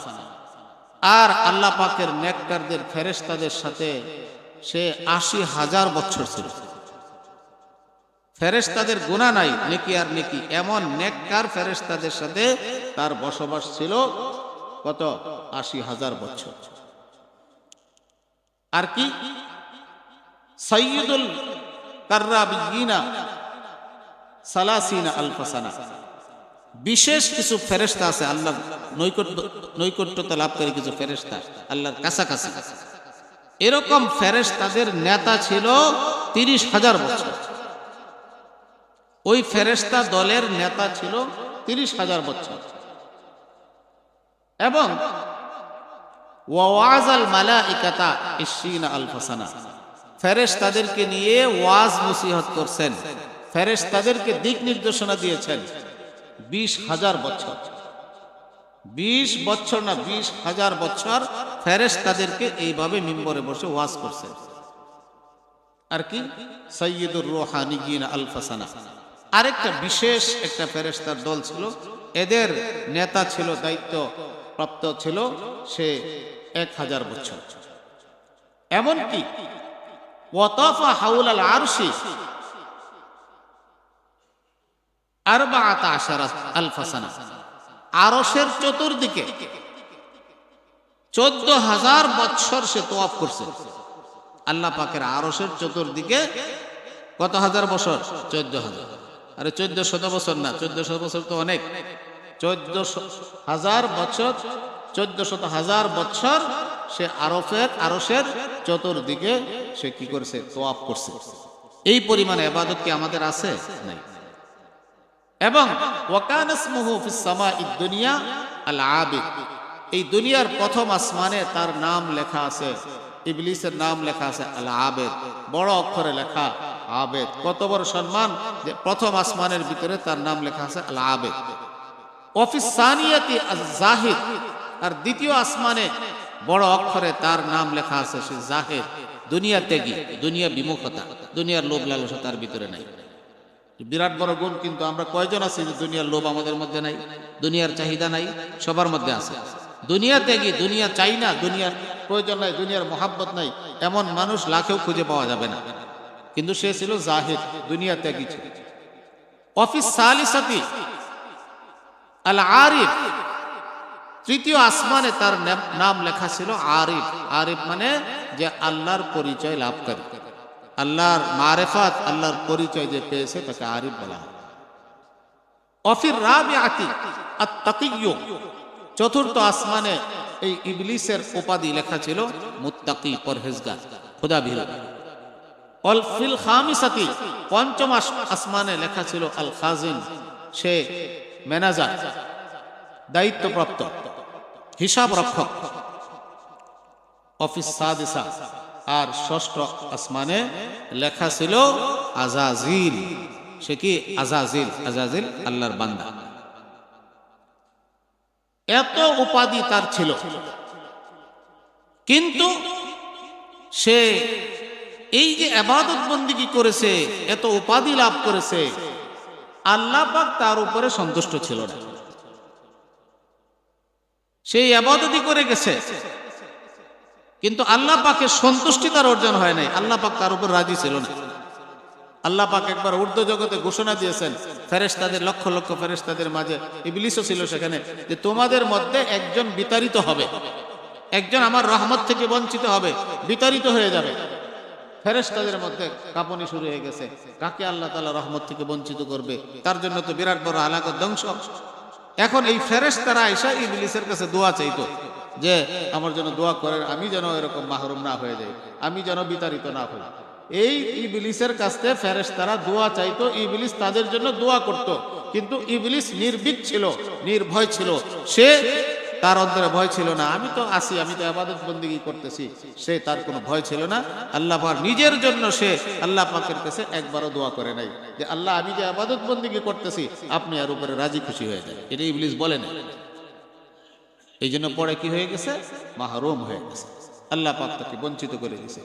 আর আল্লাহ পাকের নেককারদের ফেরেশতাদের সাথে সে 80,000 বছর ছিল। ফেরেশতাদের গুনাহ নাই, নেকি আর নেকি, এমন নেককার ফেরেশতাদের সাথে তার বসবাস ছিল কত? 80,000 বছর। আর কি সাইয়্যিদুল কাররাবিয়িনা 30 আলফা সানা। বিশেষ কিছু ফেরেশতা আছে আল্লাহর নৈকট্যতা লাভকারী কিছু ফেরেশতা, আল্লাহর কাছাকাছি, এরকম ফেরেশতাদের নেতা ছিল 30,000 বছর। ওই ফেরেশতা দলের নেতা ছিল 30,000 বছর। এবং ওয়াজাল মালাইকাতা 20 আলফা সানা, ফেরেশতাদেরকে নিয়ে ওয়াজ নসিহত করছেন, ফেরেশতাদেরকে দিক নির্দেশনা দিয়েছেন 20,000 বছর। 20 বছর না, 20,000 বছর ফেরেশতাদেরকে এইভাবে মিম্বরে বসে ওয়াজ করছেন। আর কি সাইয়্যিদুর রূহানিয়িন আলফা সানা, আরেকটা বিশেষ একটা ফেরেশতার দল ছিল, এদের নেতা ছিল, দায়িত্ব প্রাপ্ত ছিল সে 1000 বছর। এমনকি ওয়াতাফা হাওলাল আরশি 14 আলফা সানা, আরশের চতুর্দিকে 14,000 বছর সে তওয়াফ করছে। আল্লাহ পাকের আরশের চতুর্দিকে কত হাজার বছর? 14,000। আরে 1400 বছর না, 1400 বছর তো অনেক, 14,000 বছর, 14,000 বছর সে আরশের চতুর্দিকে সে কি করছে? তওয়াফ করছে। এই পরিমাণে ইবাদত কি আমাদের আছে? নাই। এবং ওয়াকানা ইসমুহু ফিস সামাঈদ দুনিয়া আল আবিদ, এই দুনিয়ার প্রথম আসমানে তার নাম লেখা আছে, ইবলিসের নাম লেখা আছে আল আবেদ, বড় অক্ষরে লেখা আবেদ। কত বড় সম্মান যে প্রথম আসমানের ভিতরে তার নাম লেখা আছে আল আবেদ। ওয়াফিস সানিয়াতি আজ জাহিদ, আর দ্বিতীয় আসমানে বড় অক্ষরে তার নাম লেখা আছে সে জাহিদ, দুনিয়া ত্যাগী, দুনিয়া বিমুখতা, দুনিয়ার লোভ লালসা তার ভিতরে নাই। বিরাট বড় গুণ, কিন্তু আমরা কয়জন আছি যে দুনিয়ার লোভ আমাদের মধ্যে নাই, দুনিয়ার চাহিদা নাই? সবার মধ্যে আছে। দুনিয়া ত্যাগী, দুনিয়া চাই না, দুনিয়ার প্রয়োজন নাই, দুনিয়ার মহাব্বত নাই, এমন মানুষ লাখেও খুঁজে পাওয়া যাবে না। কিন্তু সে ছিল জাহিদ, দুনিয়া ত্যাগী ছিল। অফিস সালিসাতি আল আরিফ, তৃতীয় আসমানে তার নাম লেখা ছিল আরিফ। আরিফ মানে যে আল্লাহর পরিচয় লাভকারী, আল্লাহর মারেফাত, আল্লাহর পরিচয় যে পেয়েছে তাকে আরিফ বলা হয়। অফির রাবিআতি আত তাকিয়্যু, চতুর্থ আসমানে এই ইবলিসের উপাধি লেখা ছিল মুত্তাকি, পরহেজগার, খোদাভীরু। অল ফিল খামিসাতি, পঞ্চম আসমানে লেখা ছিল আল খাজিন, সে ম্যানেজার, দায়িত্বপ্রাপ্ত, হিসাব রক্ষক। অফিস সাদিসা, আর ষষ্ঠ আসমানে লেখা ছিল আজাজিল, সে কি? আজাজিল, আজাজিল আল্লাহর বান্দা। এত উপাধি তার ছিল, কিন্তু সে এই যে ইবাদত বন্দেগী করেছে, এত উপাধি লাভ করেছে, আল্লাহ পাক তার উপরে সন্তুষ্ট ছিল না। সেই ইবাদতই করে গেছে, কিন্তু আল্লাহ পাকের সন্তুষ্টি তার অর্জন হয় নাই, আল্লাহ পাক তার উপর রাজি ছিল না। আল্লাহ পাক একবার ঊর্ধ্ব জগতে ঘোষণা দিয়েছেন ফেরেশতাদের, লক্ষ লক্ষ ফেরেশতাদের মাঝে, ইবলিসও ছিল সেখানে, যে তোমাদের মধ্যে একজন বিতাড়িত হবে, একজন আমার রহমত থেকে বঞ্চিত হবে, বিতাড়িত হয়ে যাবে। ফেরেশতাদের মধ্যে কাঁপুনি শুরু হয়ে গেছে। কাকে আল্লাহ তাআলা রহমত থেকে বঞ্চিত করবে? তার জন্য তো বিরাট বড় হালাকত, ধ্বংস। এখন এই ফেরেশতারা আয়েশা ইবলিসের কাছে দোয়া চাইতো যে আমার জন্য দোয়া করেন, আমি যেন এরকম মাহরুম না হয়ে যাই, আমি যেন বিতাড়িত না হই। এই ইবলিসের কাছ থেকে ফেরেশতারা দোয়া চাইতো, ইবলিস তাদের জন্য দোয়া করত। কিন্তু ইবলিস নির্ভীক ছিল, নির্ভয় ছিল। সে, তার অন্তরে ভয় ছিল না, আমি তো আসি, আমি তো ইবাদত বন্দেগী করতেছি। সে, তার কোনো ভয় ছিল না। আল্লাহ পাক নিজের জন্য সে আল্লাহ পাকের কাছে একবারও দোয়া করে নাই যে আল্লাহ আমি যে ইবাদত বন্দেগী করতেছি আপনি আর উপরে রাজি খুশি হয়ে যান। এটা ইবলিস বলে না। এই জন্য পরে কি হয়ে গেছে? মাহরুম হয়ে গেছে। আল্লাহ পাক তাকে বঞ্চিত করে দিয়েছে।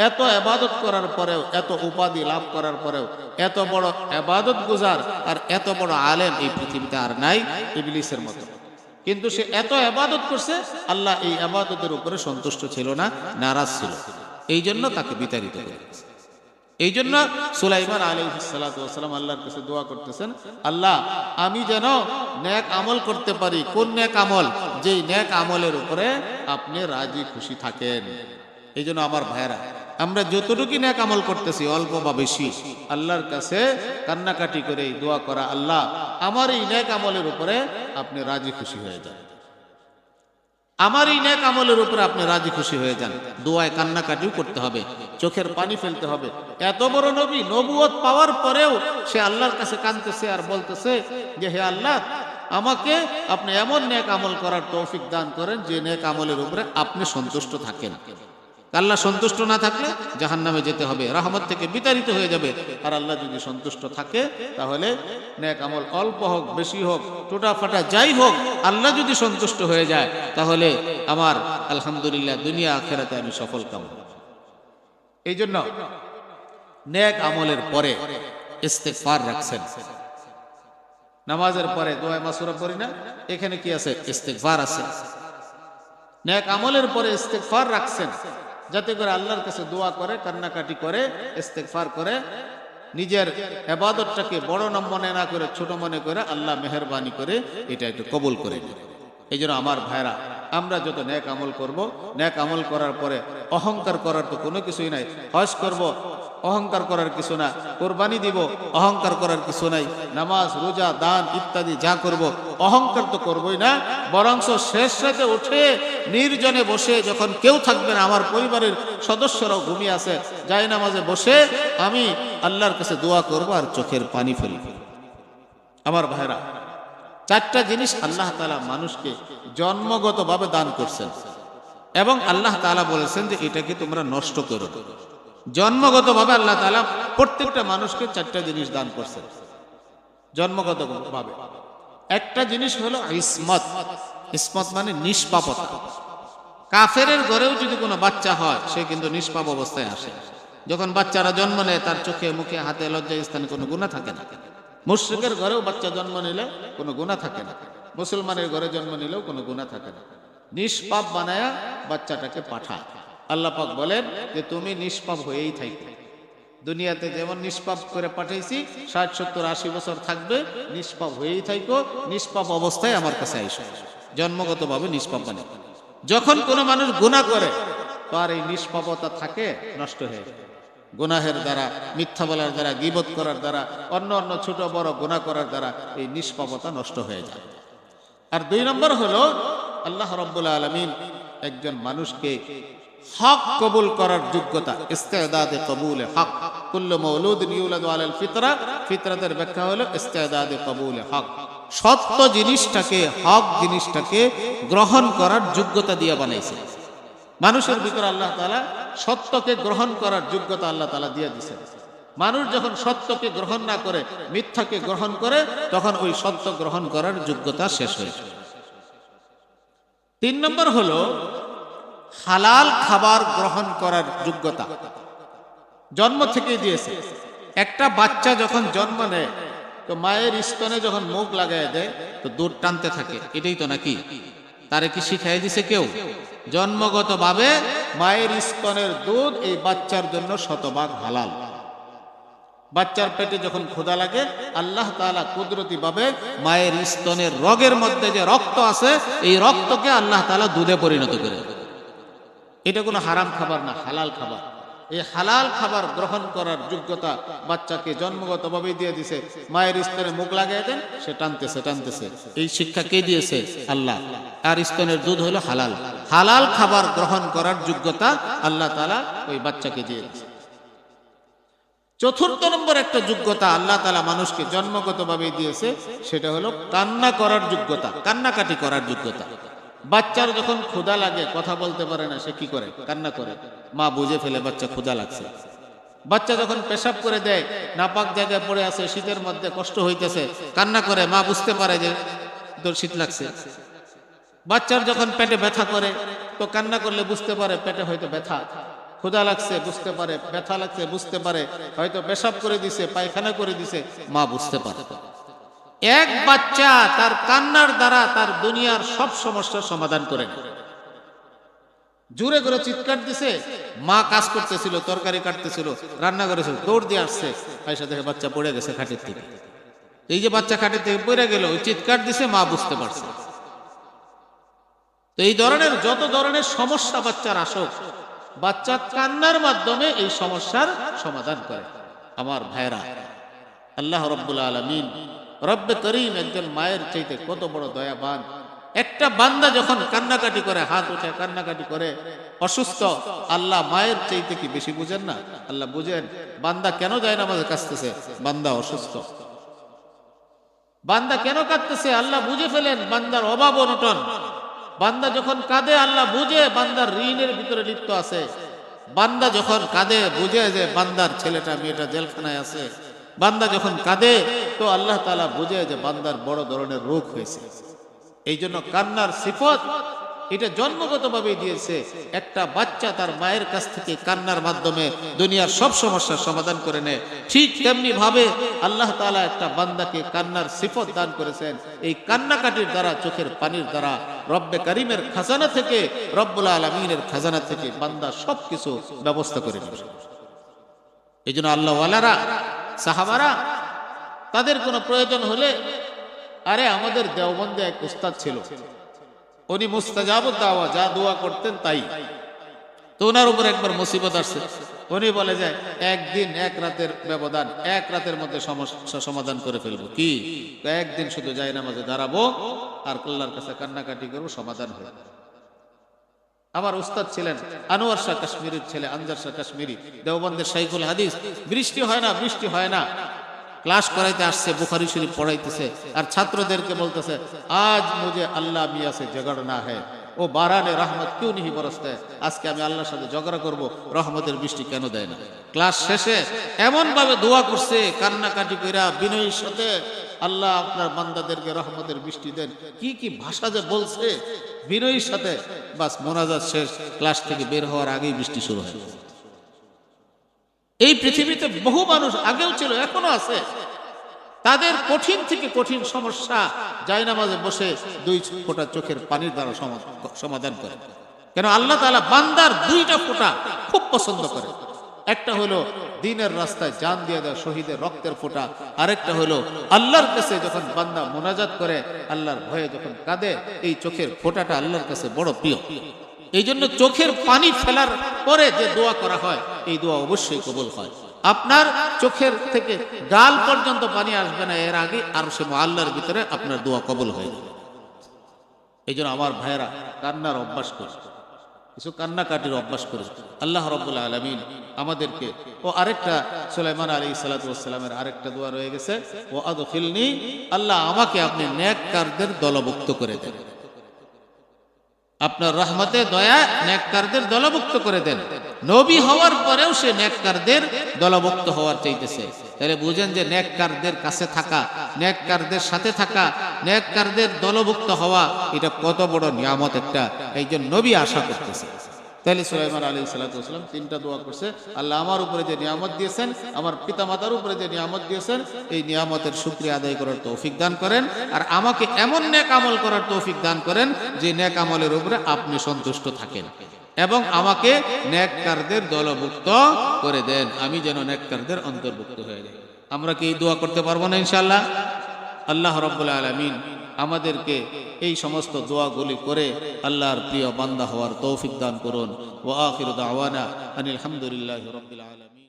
এত ইবাদত করার পরেও, এত উপাধি লাভ করার পরেও, এত বড় ইবাদত গুজার আর এত বড় আলেম এই পৃথিবীতে আর নাই ইবলিসের মতো। কিন্তু সে এত ইবাদত করছে, আল্লাহ এই ইবাদতের উপরে সন্তুষ্ট ছিল না, নারাজ ছিল। এই জন্য তাকে বিতাড়িত করে দিয়েছে। এই জন্য সুলাইমান আলাইহিস সালাতু ওয়াস সালাম আল্লাহর কাছে দোয়া করতেছেন, আল্লাহ আমি যেন নেক আমল করতে পারি। কোন নেক আমল? যেই নেক আমলের উপরে আপনি রাজি খুশি থাকেন। এই জন্য আমার ভাইরা, আমরা যতটুকু নেক আমল করতেছি, অল্প বা বেশি, আল্লাহর কাছে কান্নাকাটি করে দোয়া করা, আল্লাহ আমার এই নেক আমলের উপরে আপনি রাজি খুশি হয়ে যান, আমার এই নেক আমলের উপরে আপনি রাজি খুশি হয়ে যান। দোয়ায় কান্নাকাটিও করতে হবে, চোখের পানি ফেলতে হবে। এত বড় নবী, নবুয়ত পাওয়ার পরেও সে আল্লাহর কাছে কাঁদতেছে আর বলতেছে যে হে আল্লাহ, আমাকে আপনি এমন নেক আমল করার তৌফিক দান করেন যে নেক আমলের উপরে আপনি সন্তুষ্ট থাকেন। আল্লাহ সন্তুষ্ট না থাকলে জাহান্নামে যেতে হবে, রহমত থেকে বিতাড়িত হয়ে যাবে। আর আল্লাহ যদি সন্তুষ্ট থাকে তাহলে নেক আমল অল্প হোক বেশি হোক, টোটা ফাটা যাই হোক, আল্লাহ যদি সন্তুষ্ট হয়ে যায় তাহলে আমার আলহামদুলিল্লাহ দুনিয়া আখিরাতে আমি সফল কাম। এই জন্য নেক আমলের পরে ইস্তেগফার রাখছেন। নামাজের পরে দোয়া মাসুরা পড়ি না, এখানে কি আছে? ইস্তেগফার আছে। নেক আমলের পরে ইস্তেগফার রাখছেন যাতে করে আল্লাহর কাছে দোয়া করে, কান্নাকাটি করে, ইস্তেগফার করে, নিজের ইবাদতটাকে বড় মনে না করে ছোট মনে করে আল্লাহ মেহেরবানি করে এটা একটু কবুল করে নেন। এই জন্য আমার ভাইরা, আমরা যত নেক আমল করব, নেক আমল করার পরে অহংকার করার তো কোনো কিছুই নাই। হজ করব, অহংকার করার কিছু না। কোরবানি দিব, অহংকার করার কিছু নাই। নামাজ, রোজা, দান ইত্যাদি যা করব, অহংকার তো করবই না। বরঞ্চ শেষ রাতে উঠে নির্জনে বসে, যখন কেউ থাকবে না, আমার পরিবারের সদস্যরাও ঘুমিয়ে আছে, যাই নামাজে বসে আমি আল্লাহর কাছে দোয়া করব আর চোখের পানি ফেলব। আমার ভাইরা, চারটা জিনিস আল্লাহ তাআলা মানুষকে জন্মগতভাবে দান করছেন এবং আল্লাহ তাআলা বলেছেন যে এটাকে তোমরা নষ্ট করো। জন্মগতভাবে আল্লাহ তাআলা প্রত্যেকটা মানুষকে চারটা জিনিস দান করছেন জন্মগতভাবে। একটা জিনিস হলো ইসমত। ইসমত মানে নিষ্পাপতা। কাফেরের ঘরেও যদি কোনো বাচ্চা হয়, সে কিন্তু নিষ্পাপ অবস্থায় আসে। যখন বাচ্চারা জন্ম নেয়, তার চোখে মুখে হাতে লজ্জায় স্থানে কোনো গুনাহ থাকে না। মুশরিকের ঘরেও বাচ্চা জন্ম নিলে কোনো গুনাহ থাকে না, মুসলমানের ঘরে জন্ম নিলেও কোনো গুনাহ থাকে না। নিষ্পাপ বানায়া বাচ্চাটাকে পাঠায়। আল্লাহ পাক বলেন যে তুমি নিষ্পাপ হয়েই থাকবে। দুনিয়াতে যেমন নিষ্পাপ করে পাঠাইছি, 60, 70, 80 বছর থাকবে, নিষ্পাপ হয়েই থাকো, নিষ্পাপ অবস্থায় আমার কাছে আইসো। জন্মগতভাবে নিষ্পাপ বানায়। যখন কোনো মানুষ গুনাহ করে, তো আর এই নিষ্পাপতা থাকে, নষ্ট হয়ে যায়। গুনাহের দ্বারা, মিথ্যা বলার দ্বারা, গীবত করার দ্বারা, অন্য অন্য ছোট বড় গুনাহ করার দ্বারা এই নিষ্পাপতা নষ্ট হয়ে যায়। আর 2 নম্বর হলো আল্লাহ রাব্বুল আলামিন একজন মানুষকে হক কবুল করার যোগ্যতা, ইস্তেদাদে কবুলে হক। কুল্লু মাউলুদিন ইউলাদু আলাল ফিতরা, ফিতরাতের ব্যাখ্যা হলো ইস্তেদাদে কবুলে হক। সত্য জিনিসটাকে, হক জিনিসটাকে গ্রহণ করার যোগ্যতা দিয়ে বানাইছে মানুষের ভিতরে। আল্লাহ তাআলা সত্যকে গ্রহণ করার যোগ্যতা আল্লাহ তাআলা দিয়ে দিয়েছেন। মানুষ যখন সত্যকে গ্রহণ না করে, মিথ্যাকে গ্রহণ করে, তখন ওই সত্য গ্রহণ করার যোগ্যতা শেষ হয়ে যায়। 3 নম্বর হলো হালাল খাবার গ্রহণ করার যোগ্যতা। জন্ম থেকেই দিয়েছে। একটা বাচ্চা যখন জন্ম নেয়, তো মায়ের স্তনে যখন মুখ লাগায় দেয়, তো দুধ টানতে থাকে। এটাই তো নাকি? তারে কি শিখাই দিছে কেউ? জন্মগতভাবে মায়ের স্তনের দুধ এই বাচ্চার জন্য শতভাগ হালাল। বাচ্চার পেটে যখন ক্ষুধা লাগে, আল্লাহ তাআলা কুদরতি ভাবে মায়ের স্তনের রগের মধ্যে যে রক্ত আছে, এই রক্তকে আল্লাহ তাআলা দুধে পরিণত করে। এটা কোনো হারাম খাবার না, হালাল খাবার। এই হালাল খাবার গ্রহণ করার যোগ্যতা বাচ্চাকে জন্মগতভাবে দিয়ে দিছে। মায়ের স্তনে মুখ লাগিয়ে দেন, সে টানতেছে। এই শিক্ষা কে দিয়েছে? আল্লাহ। আর স্তনের দুধ হলো হালাল। হালাল খাবার গ্রহণ করার যোগ্যতা আল্লাহ তাআলা ওই বাচ্চাকে দিয়ে দিয়েছে। চতুর্থ নম্বর একটা যোগ্যতা আল্লাহ তাআলা মানুষকে জন্মগতভাবে দিয়েছে, সেটা হলো কান্না করার যোগ্যতা, কান্নাকাটি করার যোগ্যতা। বাচ্চার যখন ক্ষুধা লাগে, কথা বলতে পারে না, সে কি করে? কান্না করে। মা বুঝে ফেলে বাচ্চা ক্ষুধা লাগছে। বাচ্চা যখন পেশাব করে দেয়, নাপাক জায়গায় পড়ে আছে, শীতের মধ্যে কষ্ট হইতেছে, কান্না করে, মা বুঝতে পারে যে তোর শীত লাগছে। বাচ্চার যখন পেটে ব্যথা করে, তো কান্না করলে বুঝতে পারে পেটে হয়তো ব্যথা, ক্ষুধা লাগছে বুঝতে পারে, ব্যথা লাগছে বুঝতে পারে, হয়তো পেশাব করে দিছে, পায়খানা করে দিছে, মা বুঝতে পারে। এক বাচ্চা তার কান্নার দ্বারা তার দুনিয়ার সব সমস্যার সমাধান করে। জোরে করে চিৎকার দিছে, মা কাজ করতেছিল, তরকারি কাটতেছিল, রান্না করেছিল, দৌড় দিয়ে আসছে, আয়সা দেখে বাচ্চা পড়ে গেছে খাটের থেকে। এই যে বাচ্চা খাটের থেকে পড়ে গেল, ওই চিৎকার দিছে, মা বুঝতে পারছে। তো এই ধরনের যত ধরনের সমস্যা বাচ্চার আসুক, বাচ্চা কান্নার মাধ্যমে এই সমস্যার সমাধান করে। আমার ভাইরা, আল্লাহ রাব্বুল আলামিন রব্বে করিম একজন মায়ের চাইতে কত বড় দয়াবান। একটা বান্দা যখন কান্নাকাটি করে, হাত উঠে কান্নাকাটি করে, অসুস্থ, আল্লাহ মায়ের চাইতে কি বেশি বুঝেন না? আল্লাহ বুঝেন বান্দা কেন যায় নামাজে কাঁদতেছে, বান্দা অসুস্থ। বান্দা কেন কাঁদতেছে, আল্লাহ বুঝে ফেলেন বান্দার অভাব অনটন। বান্দা যখন কাঁদে, আল্লাহ বুঝে বান্দার ঋণের ভিতরে লিপ্ত আছে। বান্দা যখন কাঁদে, বুঝে যে বান্দার ছেলেটা মেয়েটা জেলখানায় আছে। বান্দা যখন কাঁদে, তো আল্লাহ তাআলা বুঝে যে বান্দার বড় ধরনের রোগ হয়েছে। এই জন্য কান্নার সিফত এটা জন্মগতভাবে দিয়েছে। একটা বাচ্চা তার মায়ের কাছ থেকে কান্নার মাধ্যমে দুনিয়ার সব সমস্যার সমাধান করে নেয়। ঠিক তেমনি ভাবে আল্লাহ তাআলা একটা বান্দাকে কান্নার সিফত দান করেছেন। এই কান্নাকাটির দ্বারা, চোখের পানির দ্বারা রব্বে কারিমের খাজানা থেকে, রব্বুল আলামিনের খাজানা থেকে বান্দা সবকিছু ব্যবস্থা করে নেবে। এই জন্য আল্লাহ ওয়ালারা, সাহাবারা, তাদের কোনো প্রয়োজন হলে, আরে আমাদের দেওবন্দে এক উস্তাদ ছিল, উনি মুস্তাজাবুদ দাওয়া, যা দোয়া করতেন তাই। তো ওনার উপর একবার মুসিবত আসছে। উনি বলে যে একদিন এক রাতের ব্যবধান, এক রাতের মধ্যে সমস্যা সমাধান করে ফেলবো। কি? একদিন শুধু যাই নামাজে দাঁড়াবো আর আল্লাহর কাছে কান্নাকাটি করবো, সমাধান হয়ে। আমার উস্তাদ ছিলেন আনোয়ার শাহ কাশ্মীরির ছেলে আনজার শাহ কাশ্মীরি, দেওবন্দের শাইখুল হাদিস। বৃষ্টি হয় না, ক্লাস করাইতে আসছে, বুখারী শরীফ পড়াইতেছে, আর ছাত্রদেরকে বলতেছে, আজ মুঝে আল্লাহ মিয়া সে ঝগড়না হ্যায়, ও বারানে রহমত কিউ नहीं বরসতে। আজকে আমি আল্লাহর সাথে ঝগড়া করব, রহমতের বৃষ্টি কেন দেয় না। ক্লাস শেষে এমন ভাবে দোয়া করছে, কান্নাকাটি কইরা বিনয়ের সাথে, আল্লাহ আপনার বান্দাদেরকে রহমতের বৃষ্টি দেন। কি কি ভাষা যে বলছে বিনয়ের সাথে, বাস মোনাজাত শেষ, ক্লাস থেকে বের হওয়ার আগেই বৃষ্টি শুরু হয়। এই পৃথিবীতে বহু মানুষ আগেও ছিল, এখনো আছে, তাদের কঠিন থেকে কঠিন সমস্যা জায়নামাজে বসে 2 ফোঁটা চোখের পানির দ্বারা সমাধান করে। কেন? আল্লাহ তাআলা বান্দার 2টা ফোঁটা খুব পছন্দ করে। একটা হলো দ্বীনের রাস্তায় জান দিয়ে দেওয়া শহীদের রক্তের ফোঁটা, আরেকটা হলো আল্লাহর কাছে যখন বান্দা মোনাজাত করে, আল্লাহর ভয়ে যখন কাঁদে, এই চোখের ফোঁটাটা আল্লাহর কাছে বড় প্রিয়। এই জন্য চোখের পানি ফেলার পরে যে দোয়া করা হয়, এই দোয়া অবশ্যই কবুল হয়। আপনার চোখের থেকে গাল পর্যন্ত পানি আসবে না, এর আগে আরশে মুআল্লার ভিতরে আপনার দোয়া কবুল হয়ে যাবে। এই জন্য আমার ভাইয়েরা, কান্নার অভ্যাস করে, কিছু কান্নাকাটির অভ্যাস করে আল্লাহ রাব্বুল আলামিন আমাদেরকে। ও আরেকটা সুলাইমান আলাইহিস সালাতু ওয়াস সালামের আরেকটা দোয়া রয়ে গেছে, ও আদখিলনি, আল্লাহ আমাকে আপনি নেককারদের দলভুক্ত করে দেন। আপনার রহমতে দয়া নেককারদের দলভুক্ত করে দেন। নবী হওয়ার পরেও সে নেককারদের দলভুক্ত হওয়ার চাইতেছে। তাহলে বুঝেন যে নেককারদের কাছে থাকা, নেককারদের সাথে থাকা, নেককারদের দলভুক্ত হওয়া, এটা কত বড় নিয়ামত একটা। এই জন্য নবী আশা করতেছে। তাহলে সুলাইমান আলাইহিস সালাতু ওয়াস সালাম 3টা দোয়া করছে, আল্লাহ আমার উপরে যে নিয়ামত দিয়েছেন, আমার পিতামাতার উপরে যে নিয়ামত দিয়েছেন, এই নিয়ামতের শুকরিয়া আদায় করার তৌফিক দান করেন, আর আমাকে এমন নেক আমল করার তৌফিক দান করেন যে নেক আমলের উপরে আপনি সন্তুষ্ট থাকেন, এবং আমাকে নেককারদের দলভুক্ত করে দেন, আমি যেন নেককারদের অন্তর্ভুক্ত হয়ে যাই। আমরা কি এই দোয়া করতে পারবো না ইনশাআল্লাহ? আল্লাহ রাব্বুল আলামিন আমাদেরকে এই সমস্ত দোয়াগুলি করে আল্লাহর প্রিয় বান্দা হওয়ার তৌফিক দান করুন। ওয়া আখিরু দাওয়ানা আনিল হামদুলিল্লাহি রাব্বিল আলামিন।